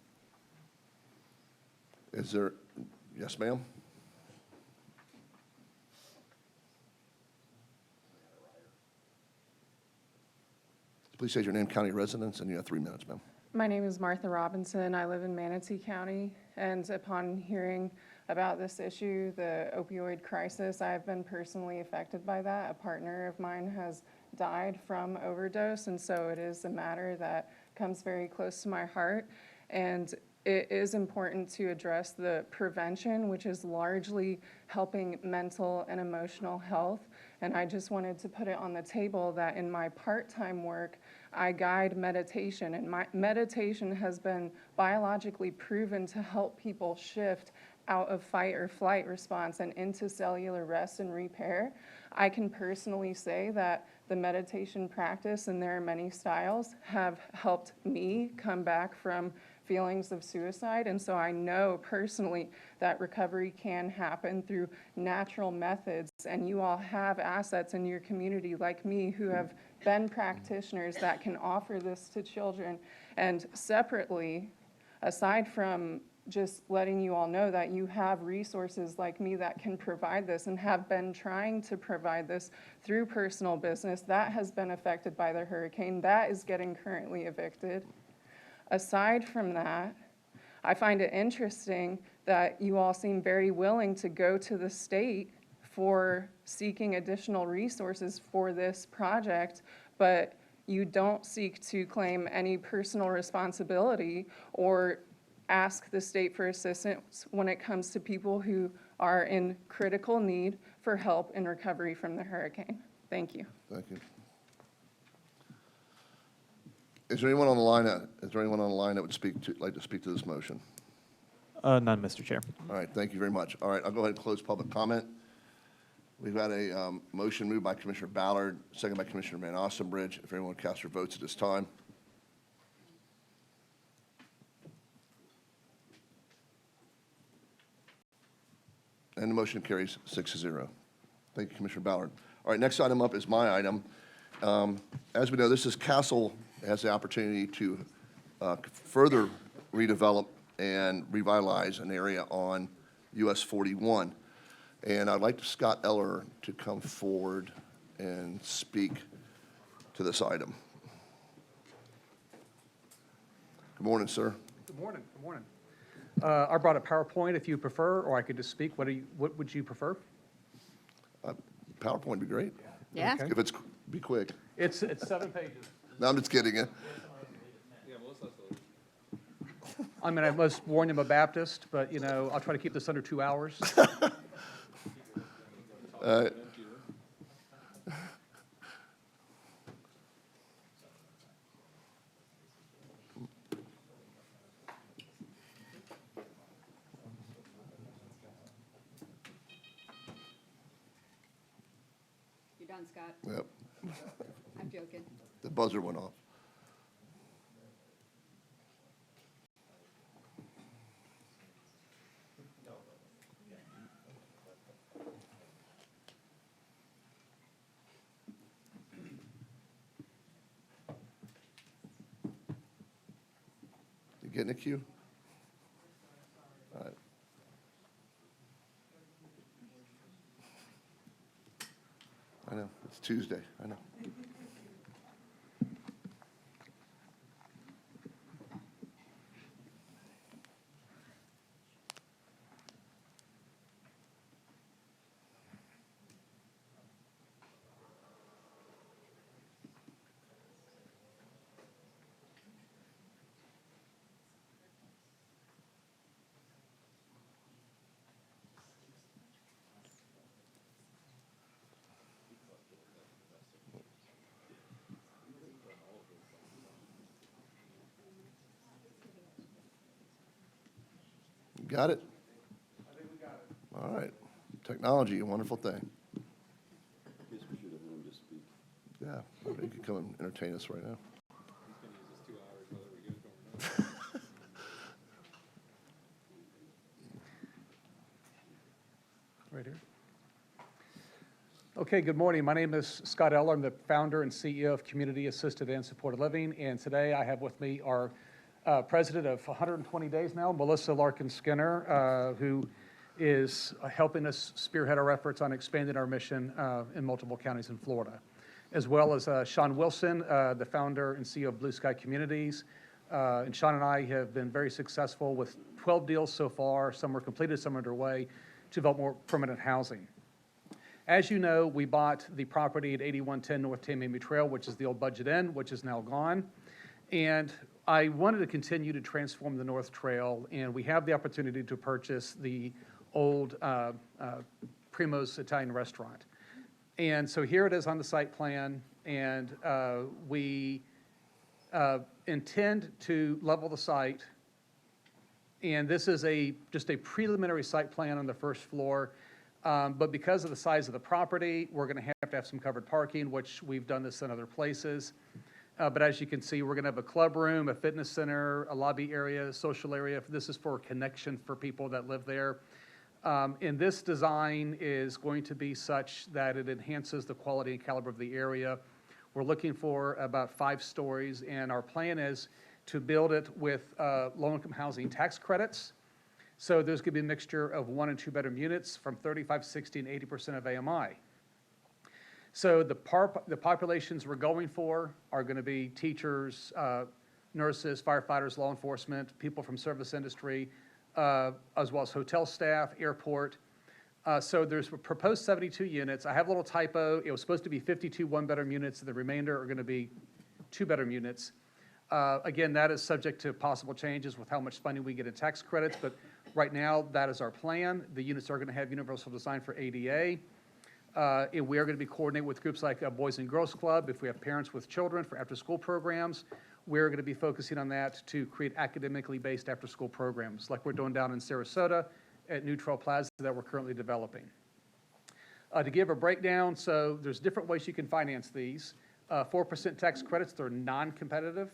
Speaker 1: Is there, yes, ma'am? Please state your name, county residence, and you have 3 minutes, ma'am.
Speaker 10: My name is Martha Robinson. I live in Manatee County, and upon hearing about this issue, the opioid crisis, I have been personally affected by that. A partner of mine has died from overdose, and so it is a matter that comes very close to my heart. And it is important to address the prevention, which is largely helping mental and emotional health. And I just wanted to put it on the table that in my part-time work, I guide meditation, and my meditation has been biologically proven to help people shift out of fight or flight response and into cellular rest and repair. I can personally say that the meditation practice, and there are many styles, have helped me come back from feelings of suicide. And so I know personally that recovery can happen through natural methods. And you all have assets in your community like me who have been practitioners that can offer this to children. And separately, aside from just letting you all know that you have resources like me that can provide this and have been trying to provide this through personal business that has been affected by the hurricane, that is getting currently evicted. Aside from that, I find it interesting that you all seem very willing to go to the state for seeking additional resources for this project, but you don't seek to claim any personal responsibility or ask the state for assistance when it comes to people who are in critical need for help in recovery from the hurricane. Thank you.
Speaker 1: Thank you. Is there anyone on the line that would like to speak to this motion?
Speaker 15: None, Mr. Chair.
Speaker 1: All right, thank you very much. All right, I'll go ahead and close public comment. We've got a motion moved by Commissioner Ballard, second by Commissioner Van Ostenbridge. If everyone would cast their votes at this time. And the motion carries 6-0. Thank you, Commissioner Ballard. All right, next item up is my item. As we know, this is Castle has the opportunity to further redevelop and revitalize an area on US 41. And I'd like Scott Eller to come forward and speak to this item. Good morning, sir.
Speaker 22: Good morning, good morning. I brought a PowerPoint if you prefer, or I could just speak. What would you prefer?
Speaker 1: PowerPoint would be great.
Speaker 11: Yeah.
Speaker 22: Okay.
Speaker 1: If it's, be quick.
Speaker 22: It's 7 pages.
Speaker 1: No, I'm just kidding you.
Speaker 22: I mean, I must warn you, I'm a Baptist, but, you know, I'll try to keep this under 2 hours.
Speaker 11: You're done, Scott.
Speaker 1: Yep,
Speaker 11: I'm joking.
Speaker 1: the buzzer went off. You getting a cue? All right. I know, it's Tuesday, I know. You got it?
Speaker 22: I think we got it.
Speaker 1: All right. Technology, a wonderful thing. Yeah, maybe you could come and entertain us right now.
Speaker 22: Right here. Okay, good morning. My name is Scott Eller. I'm the founder and CEO of Community Assisted and Supported Living. And today I have with me our president of 120 Days now, Melissa Larkin Skinner, who is helping us spearhead our efforts on expanding our mission in multiple counties in Florida, as well as Sean Wilson, the founder and CEO of Blue Sky Communities. And Sean and I have been very successful with 12 deals so far. Some were completed, some are underway, to develop more permanent housing. As you know, we bought the property at 8110 North Tamiami Trail, which is the old Budget Inn, which is now gone. And I wanted to continue to transform the North Trail, and we have the opportunity to purchase the old Primo's Italian restaurant. And so here it is on the site plan, and we intend to level the site. And this is just a preliminary site plan on the first floor. But because of the size of the property, we're going to have some covered parking, which we've done this in other places. But as you can see, we're going to have a club room, a fitness center, a lobby area, a social area. This is for connection for people that live there. And this design is going to be such that it enhances the quality and caliber of the area. We're looking for about 5 stories, and our plan is to build it with low-income housing tax credits. So there's going to be a mixture of 1 and 2 bedroom units from 35, 60, and 80% of AMI. So the populations we're going for are going to be teachers, nurses, firefighters, law enforcement, people from service industry, as well as hotel staff, airport. So there's a proposed 72 units. I have a little typo. It was supposed to be 52 one-bedroom units. The remainder are going to be 2-bedroom units. Again, that is subject to possible changes with how much funding we get in tax credits, but right now, that is our plan. The units are going to have universal design for ADA. And we are going to be coordinating with groups like Boys and Girls Club. If we have parents with children for after-school programs, we're going to be focusing on that to create academically based after-school programs, like we're doing down in Sarasota at New Trail Plaza that we're currently developing. To give a breakdown, so there's different ways you can finance these. 4% tax credits, they're non-competitive,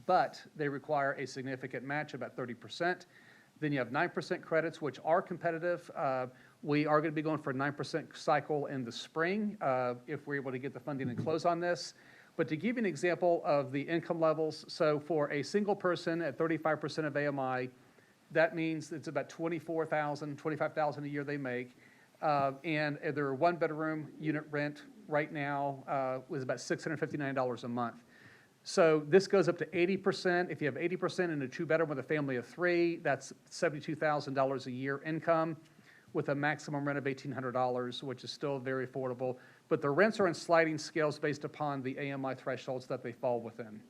Speaker 22: but they require a significant match, about 30%. Then you have 9% credits, which are competitive. We are going to be going for a 9% cycle in the spring if we're able to get the funding and close on this. But to give you an example of the income levels, so for a single person at 35% of AMI, that means it's about $24,000, $25,000 a year they make. And their 1-bedroom unit rent right now was about $659 a month. So this goes up to 80%. If you have 80% in a 2-bedroom with a family of 3, that's $72,000 a year income with a maximum rent of $1,800, which is still very affordable. But the rents are in sliding scales based upon the AMI thresholds that they fall within.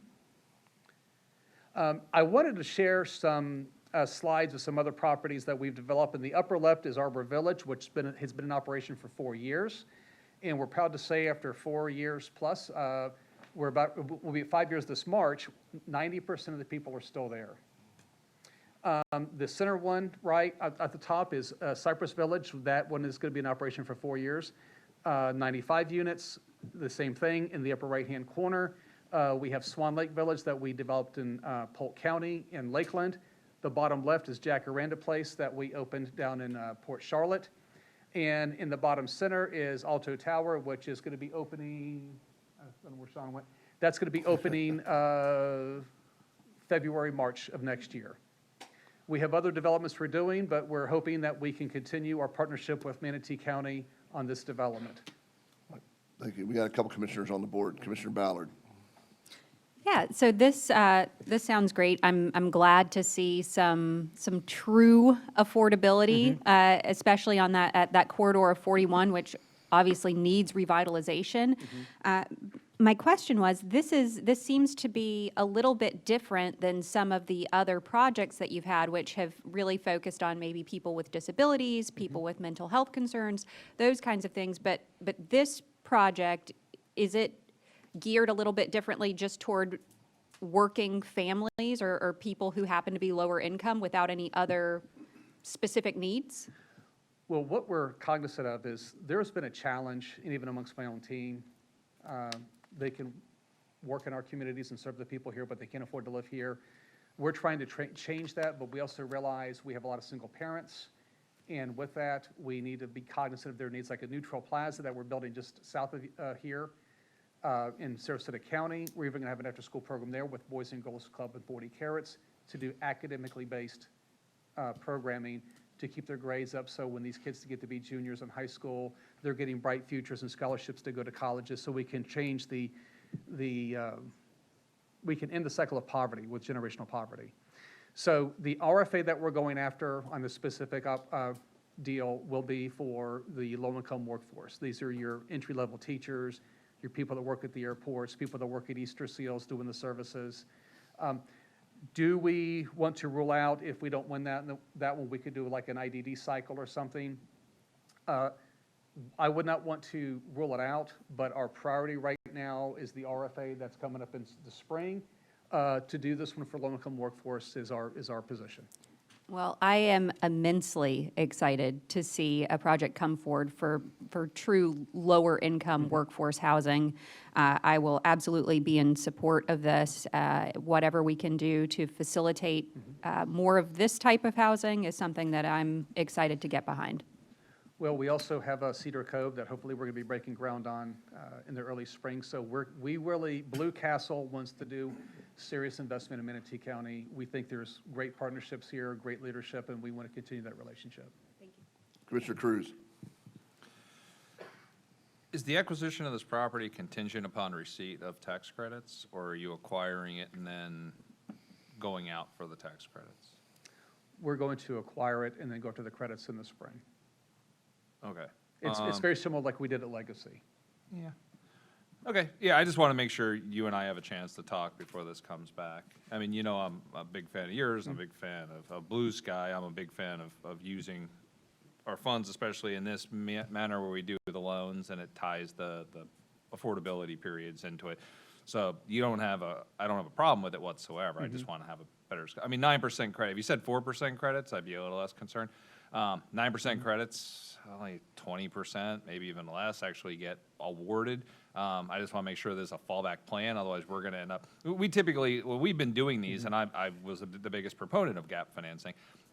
Speaker 22: I wanted to share some slides of some other properties that we've developed. In the upper left is Arbor Village, which has been in operation for 4 years. And we're proud to say after 4 years plus, we'll be at 5 years this March, 90% of the people are still there. The center one, right at the top, is Cypress Village. That one is going to be in operation for 4 years. 95 units, the same thing. In the upper right-hand corner, we have Swan Lake Village that we developed in Polk County in Lakeland. The bottom left is Jacaranda Place that we opened down in Port Charlotte. And in the bottom center is Alto Tower, which is going to be opening, I don't know where Sean went. That's going to be opening February, March of next year. We have other developments we're doing, but we're hoping that we can continue our partnership with Manatee County on this development.
Speaker 1: Thank you. We got a couple commissioners on the board. Commissioner Ballard.
Speaker 11: Yeah, so this sounds great. I'm glad to see some true affordability, especially on that corridor of 41, which obviously needs revitalization. My question was, this seems to be a little bit different than some of the other projects that you've had, which have really focused on maybe people with disabilities, people with mental health concerns, those kinds of things. But this project, is it geared a little bit differently just toward working families or people who happen to be lower income without any other specific needs?
Speaker 22: Well, what we're cognizant of is there's been a challenge, and even amongst my own team. They can work in our communities and serve the people here, but they can't afford to live here. We're trying to change that, but we also realize we have a lot of single parents. And with that, we need to be cognizant of their needs, like a Neutral Plaza that we're building just south of here in Sarasota County. We're even going to have an after-school program there with Boys and Girls Club and 40 Carrots to do academically based programming to keep their grades up, so when these kids get to be juniors in high school, they're getting bright futures and scholarships to go to colleges, so we can change we can end the cycle of poverty with generational poverty. So the RFA that we're going after on this specific deal will be for the low-income workforce. These are your entry-level teachers, your people that work at the airports, people that work at Easter Seals doing the services. Do we want to rule out, if we don't win that one, we could do like an IDD cycle or something? I would not want to rule it out, but our priority right now is the RFA that's coming up in the spring. To do this one for low-income workforce is our position.
Speaker 11: Well, I am immensely excited to see a project come forward for true lower income workforce housing. I will absolutely be in support of this. Whatever we can do to facilitate more of this type of housing is something that I'm excited to get behind.
Speaker 22: Well, we also have a Cedar Cove that hopefully we're going to be breaking ground on in the early spring. So Blue Castle wants to do serious investment in Manatee County. We think there's great partnerships here, great leadership, and we want to continue that relationship.
Speaker 11: Thank you.
Speaker 1: Commissioner Cruz.
Speaker 20: Is the acquisition of this property contingent upon receipt of tax credits, or are you acquiring it and then going out for the tax credits?
Speaker 22: We're going to acquire it and then go after the credits in the spring.
Speaker 20: Okay.
Speaker 22: It's very similar like we did at Legacy.
Speaker 20: Yeah. Okay, yeah, I just want to make sure you and I have a chance to talk before this comes back. I mean, you know, I'm a big fan of yours, I'm a big fan of Blue Sky, I'm a big fan of using our funds, especially in this manner where we do the loans and it ties the affordability periods into it. So I don't have a problem with it whatsoever. I just want to have a better, I mean, 9% credit. If you said 4% credits, I'd be a little less concerned. 9% credits, only 20%, maybe even less, actually get awarded. I just want to make sure there's a fallback plan. Otherwise, we're going to end up. We've been doing these, and I was the biggest proponent of gap financing.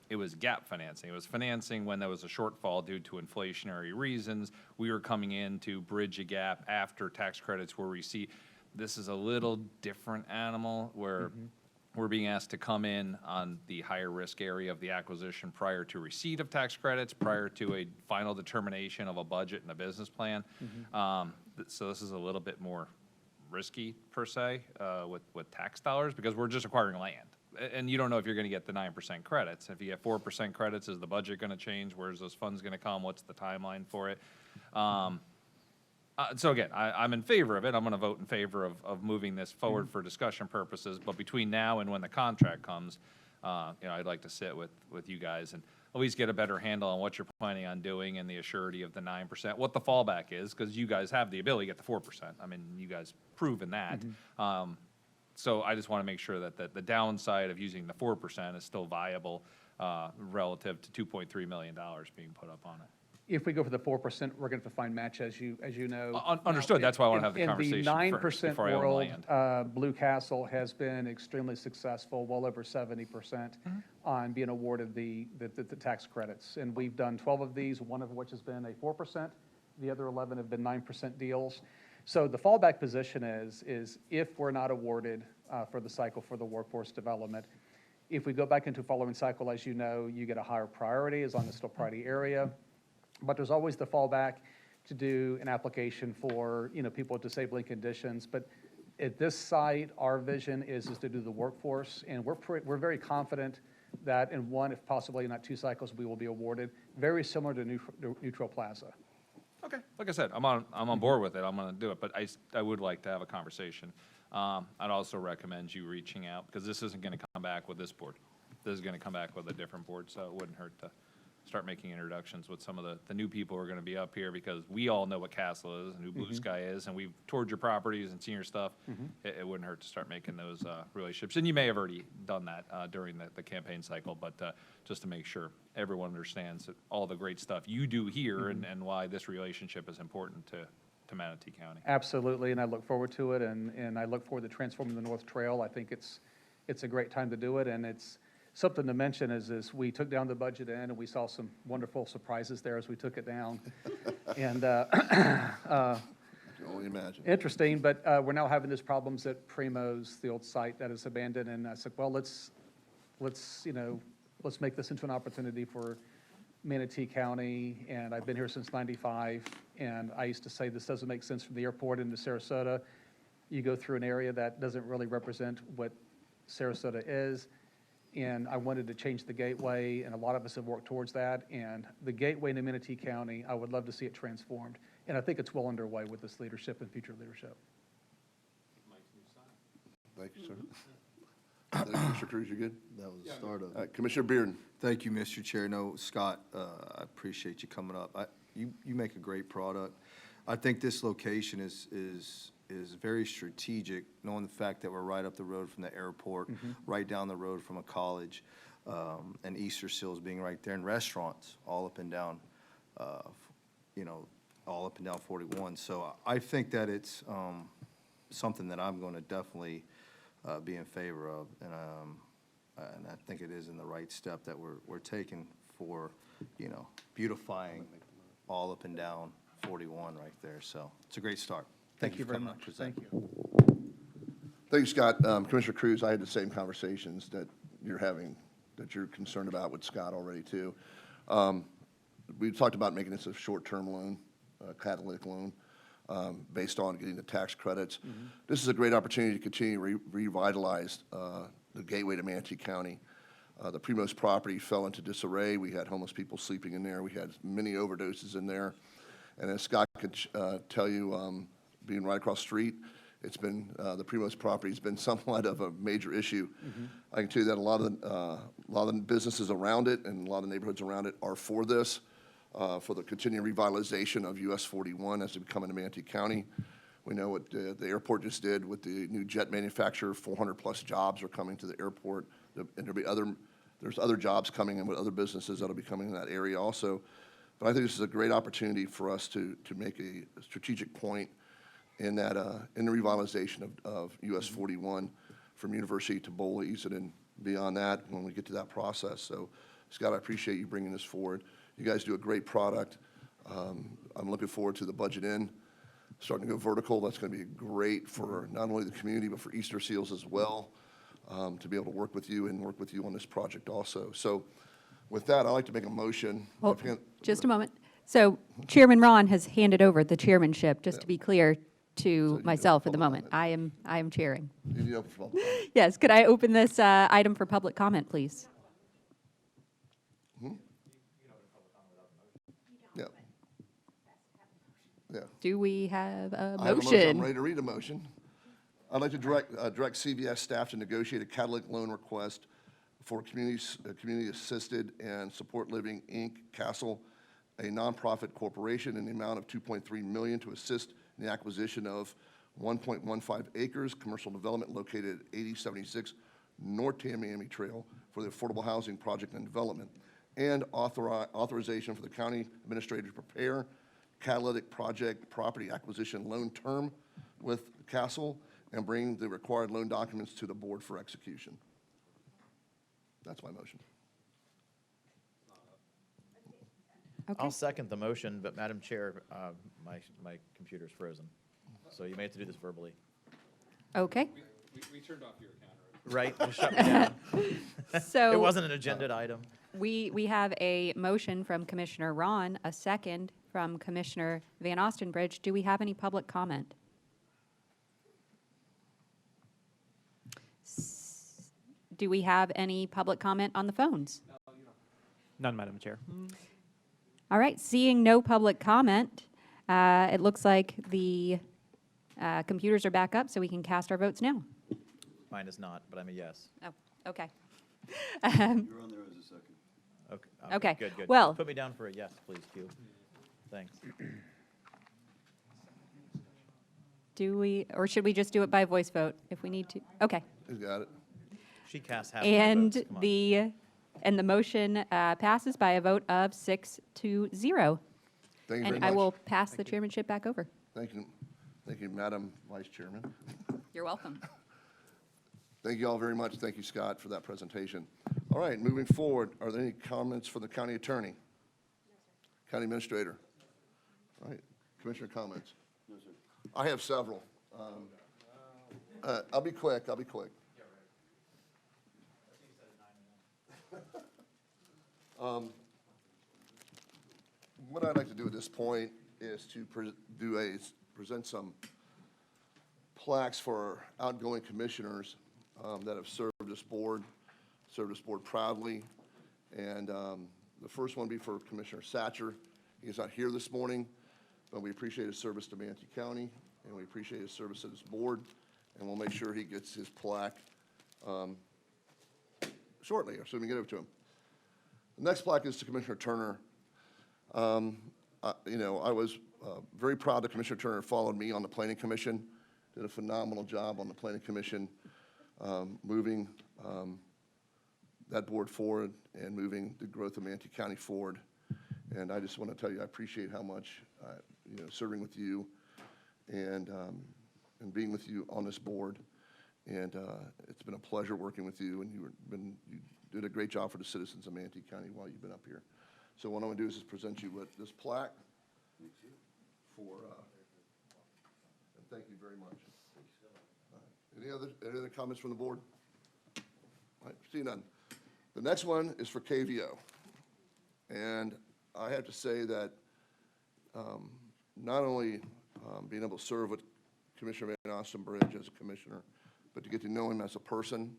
Speaker 20: It was gap financing. It was financing when there was a shortfall due to inflationary reasons. We were coming in to bridge a gap after tax credits were received. This is a little different animal where we're being asked to come in on the higher risk area of the acquisition prior to receipt of tax credits, prior to a final determination of a budget and a business plan. So this is a little bit more risky per se with tax dollars because we're just acquiring land. And you don't know if you're going to get the 9% credits. If you get 4% credits, is the budget going to change? Where's those funds going to come? What's the timeline for it? So again, I'm in favor of it. I'm going to vote in favor of moving this forward for discussion purposes. But between now and when the contract comes, I'd like to sit with you guys and at least get a better handle on what you're planning on doing and the assurity of the 9%, what the fallback is, because you guys have the ability to get the 4%. I mean, you guys proven that. So I just want to make sure that the downside of using the 4% is still viable relative to $2.3 million being put up on it.
Speaker 22: If we go for the 4%, we're going to have to find match, as you know.
Speaker 20: Understood. That's why I want to have the
Speaker 22: In
Speaker 20: conversation first
Speaker 22: the 9%
Speaker 20: before I own
Speaker 22: world,
Speaker 20: land.
Speaker 22: Blue Castle has been extremely successful, well over 70% on being awarded the tax credits. And we've done 12 of these, one of which has been a 4%. The other 11 have been 9% deals. So the fallback position is if we're not awarded for the cycle for the workforce development, if we go back into following cycle, as you know, you get a higher priority as long as it's still priority area. But there's always the fallback to do an application for, people with disabling conditions. But at this site, our vision is to do the workforce, and we're very confident that in one, if possibly not 2 cycles, we will be awarded, very similar to Neutral Plaza.
Speaker 20: Okay, like I said, I'm on board with it. I'm going to do it, but I would like to have a conversation. I'd also recommend you reaching out because this isn't going to come back with this board. This is going to come back with a different board, so it wouldn't hurt to start making introductions with some of the new people who are going to be up here because we all know what Castle is and who Blue Sky is, and we've toured your properties and seen your stuff. It wouldn't hurt to start making those relationships. And you may have already done that during the campaign cycle, but just to make sure everyone understands that all the great stuff you do here and why this relationship is important to Manatee County.
Speaker 22: Absolutely, and I look forward to it, and I look forward to transforming the North Trail. I think it's a great time to do it, and it's something to mention is we took down the budget end, and we saw some wonderful surprises there as we took it down. And
Speaker 1: I can only imagine.
Speaker 22: interesting, but we're now having these problems at Primo's, the old site that is abandoned, and I said, well, let's make this into an opportunity for Manatee County, and I've been here since '95, and I used to say this doesn't make sense from the airport into Sarasota. You go through an area that doesn't really represent what Sarasota is, and I wanted to change the gateway, and a lot of us have worked towards that, and the gateway into Manatee County, I would love to see it transformed, and I think it's well underway with this leadership and future leadership.
Speaker 1: Thank you, sir. Mr. Cruz, you good?
Speaker 18: That was the start of it.
Speaker 1: Commissioner Bearden.
Speaker 18: Thank you, Mr. Chair. No, Scott, I appreciate you coming up. You make a great product. I think this location is very strategic, knowing the fact that we're right up the road from the airport, right down the road from a college, and Easter Seals being right there, and restaurants all up and down, all up and down 41. So I think that it's something that I'm going to definitely be in favor of, and I think it is in the right step that we're taking for, beautifying all up and down 41 right there. So it's a great start.
Speaker 22: Thank you
Speaker 18: for
Speaker 22: very
Speaker 18: coming up
Speaker 22: much.
Speaker 18: and presenting.
Speaker 22: Thank you.
Speaker 1: Thank you, Scott. Commissioner Cruz, I had the same conversations that you're having, that you're concerned about with Scott already, too. We talked about making this a short-term loan, a catalytic loan, based on getting the tax credits. This is a great opportunity to continue to revitalize the gateway to Manatee County. The Primos property fell into disarray. We had homeless people sleeping in there. We had many overdoses in there. And as Scott could tell you, being right across the street, it's been, the Primos property has been somewhat of a major issue. I can tell you that a lot of the businesses around it and a lot of neighborhoods around it are for this, for the continued revitalization of US 41 as it become into Manatee County. We know what the airport just did with the new jet manufacturer. 400+ jobs are coming to the airport, and there's other jobs coming in with other businesses that'll be coming in that area also. But I think this is a great opportunity for us to make a strategic point in that in the revitalization of US 41 from University to Bowleys and then beyond that when we get to that process. So, Scott, I appreciate you bringing this forward. You guys do a great product. I'm looking forward to the budget in. Starting to go vertical, that's going to be great for not only the community but for Easter Seals as well, to be able to work with you and work with you on this project also. So with that, I'd like to make a motion.
Speaker 11: Well, just a moment. So Chairman Ron has handed over the chairmanship, just to be clear, to myself at the moment. I am chairing.
Speaker 1: You need open for public comment.
Speaker 11: Yes, could I open this item for public comment, please?
Speaker 1: Yeah. Yeah.
Speaker 11: Do we have a
Speaker 1: I have a motion. I'm
Speaker 11: motion?
Speaker 1: ready to read a motion. I'd like to direct CVS staff to negotiate a catalytic loan request for community-assisted and support living, Inc., Castle, a nonprofit corporation, in the amount of $2.3 million to assist in the acquisition of 1.15 acres commercial development located at 8076 North Tamiami Trail for the affordable housing project and development, and authorization for the county administrator to prepare catalytic project property acquisition loan term with Castle and bring the required loan documents to the board for execution. That's my motion.
Speaker 5: I'll second the motion, but Madam Chair, my computer's frozen. So you may have to do this verbally.
Speaker 11: Okay.
Speaker 20: We turned off your counter.
Speaker 5: Right, just shut me down.
Speaker 11: So
Speaker 5: It wasn't an agenda item.
Speaker 11: we have a motion from Commissioner Ron, a second from Commissioner Van Ostenbridge. Do we have any public comment? Do we have any public comment on the phones?
Speaker 15: None, Madam Chair.
Speaker 11: All right, seeing no public comment, it looks like the computers are back up, so we can cast our votes now.
Speaker 5: Mine is not, but I'm a yes.
Speaker 11: Oh, okay.
Speaker 6: You're on there as a second.
Speaker 11: Okay,
Speaker 5: Good, good.
Speaker 11: well-
Speaker 5: Put me down for a yes, please, Q. Thanks.
Speaker 11: Do we, or should we just do it by voice vote if we need to? Okay.
Speaker 1: Who's got it?
Speaker 5: She casts half of my
Speaker 11: And
Speaker 5: votes. Come on.
Speaker 11: the motion passes by a vote of 6-0.
Speaker 1: Thank you very
Speaker 11: And
Speaker 1: much.
Speaker 11: I will pass the chairmanship back over.
Speaker 1: Thank you. Thank you, Madam Vice Chairman.
Speaker 11: You're welcome.
Speaker 1: Thank you all very much. Thank you, Scott, for that presentation. All right, moving forward, are there any comments from the county attorney? County administrator? All right, commissioner comments?
Speaker 6: No, sir.
Speaker 1: I have several. I'll be quick. What I'd like to do at this point is to present some plaques for outgoing commissioners that have served this board proudly. And the first one be for Commissioner Satcher. He's not here this morning, but we appreciate his service to Manatee County, and we appreciate his service to this board, and we'll make sure he gets his plaque shortly, or soon we get over to him. The next plaque is to Commissioner Turner. I was very proud that Commissioner Turner followed me on the Planning Commission, did a phenomenal job on the Planning Commission, moving that board forward and moving the growth of Manatee County forward. And I just want to tell you, I appreciate how much, serving with you and being with you on this board. And it's been a pleasure working with you, and you did a great job for the citizens of Manatee County while you've been up here. So what I'm going to do is just present you with this plaque for, and thank you very much. Any other comments from the board? All right, see none. The next one is for KVO. And I have to say that not only being able to serve with Commissioner Van Ostenbridge as a commissioner, but to get to know him as a person.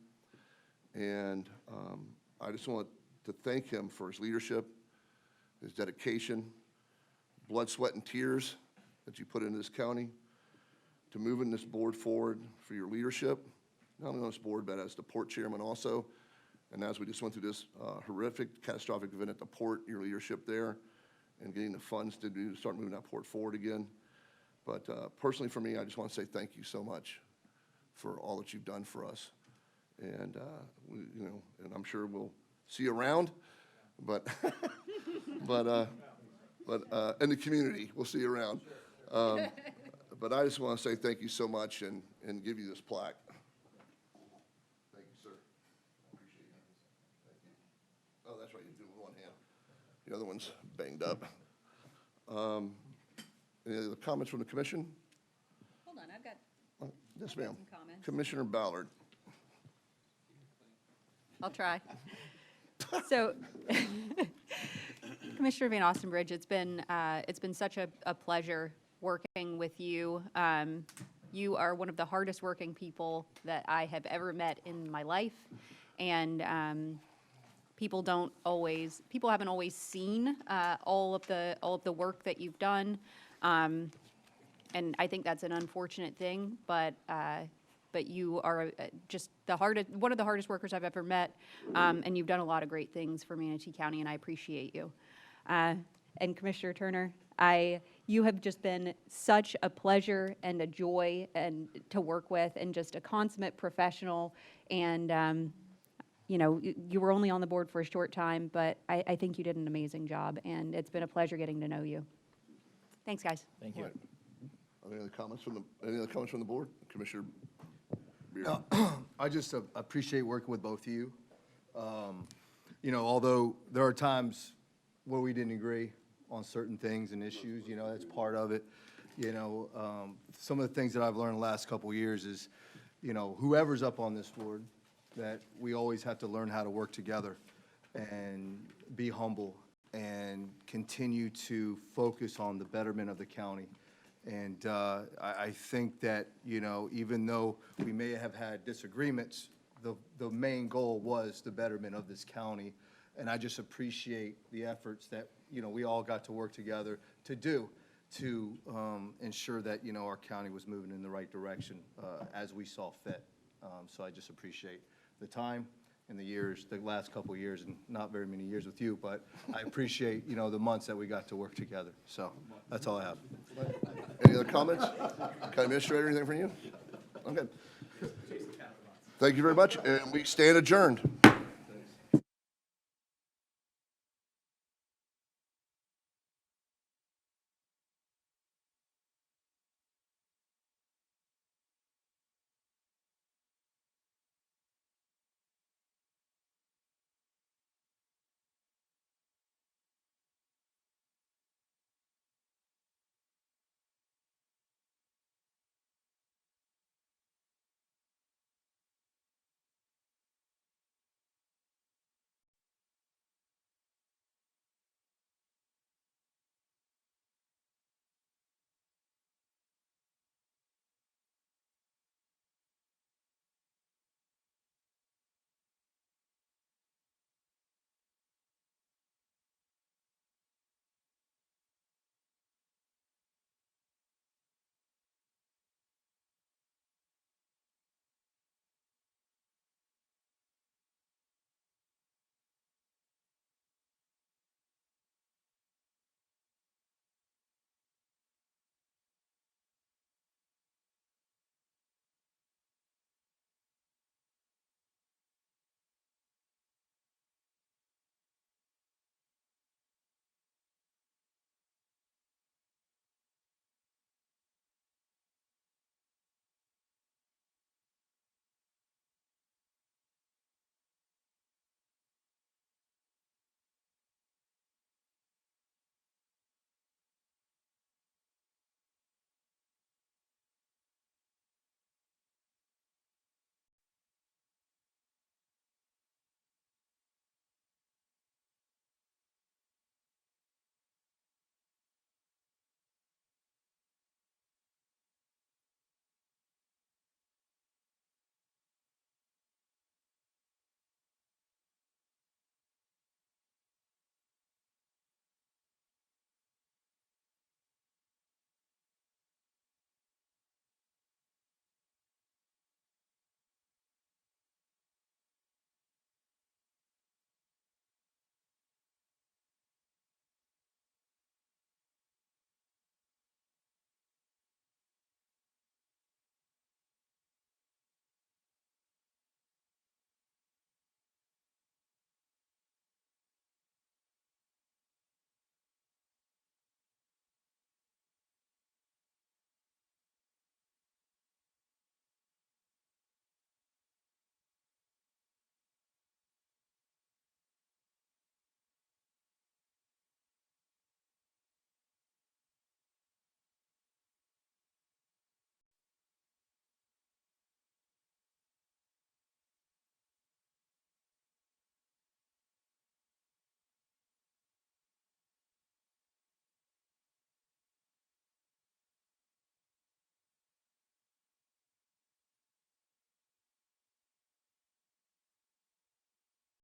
Speaker 1: And I just want to thank him for his leadership, his dedication, blood, sweat, and tears that you put into this county, to moving this board forward, for your leadership, not only on this board, but as the port chairman also. And as we just went through this horrific, catastrophic event at the port, your leadership there, and getting the funds to start moving that port forward again. But personally for me, I just want to say thank you so much for all that you've done for us. And, and I'm sure we'll see you around, but, in the community, we'll see you around. But I just want to say thank you so much and give you this plaque. Thank you, sir. I appreciate it. Thank you. Oh, that's right, you do it with one hand. The other one's banged up. Any other comments from the commission?
Speaker 11: Hold on, I've got
Speaker 1: Yes, ma'am.
Speaker 11: some comments.
Speaker 1: Commissioner Ballard.
Speaker 11: I'll try. So, Commissioner Van Ostenbridge, it's been such a pleasure working with you. You are one of the hardest working people that I have ever met in my life, and people haven't always seen all of the work that you've done. And I think that's an unfortunate thing, but you are just one of the hardest workers I've ever met, and you've done a lot of great things for Manatee County, and I appreciate you. And Commissioner Turner, you have just been such a pleasure and a joy and to work with, and just a consummate professional. And you were only on the board for a short time, but I think you did an amazing job, and it's been a pleasure getting to know you. Thanks, guys.
Speaker 5: Thank you.
Speaker 1: All right. Are there any other comments from the board? Commissioner Beer?
Speaker 18: I just appreciate working with both of you. Although there are times where we didn't agree on certain things and issues, that's part of it. Some of the things that I've learned the last couple of years is, whoever's up on this board, that we always have to learn how to work together and be humble and continue to focus on the betterment of the county. And I think that, even though we may have had disagreements, the main goal was the betterment of this county. And I just appreciate the efforts that, we all got to work together to do to ensure that, our county was moving in the right direction as we saw fit. So I just appreciate the time and the last couple of years, and not very many years with you, but I appreciate, the months that we got to work together. So that's all I have.
Speaker 1: Any other comments? County Administrator, anything from you? Okay. Thank you very much, and we stand adjourned.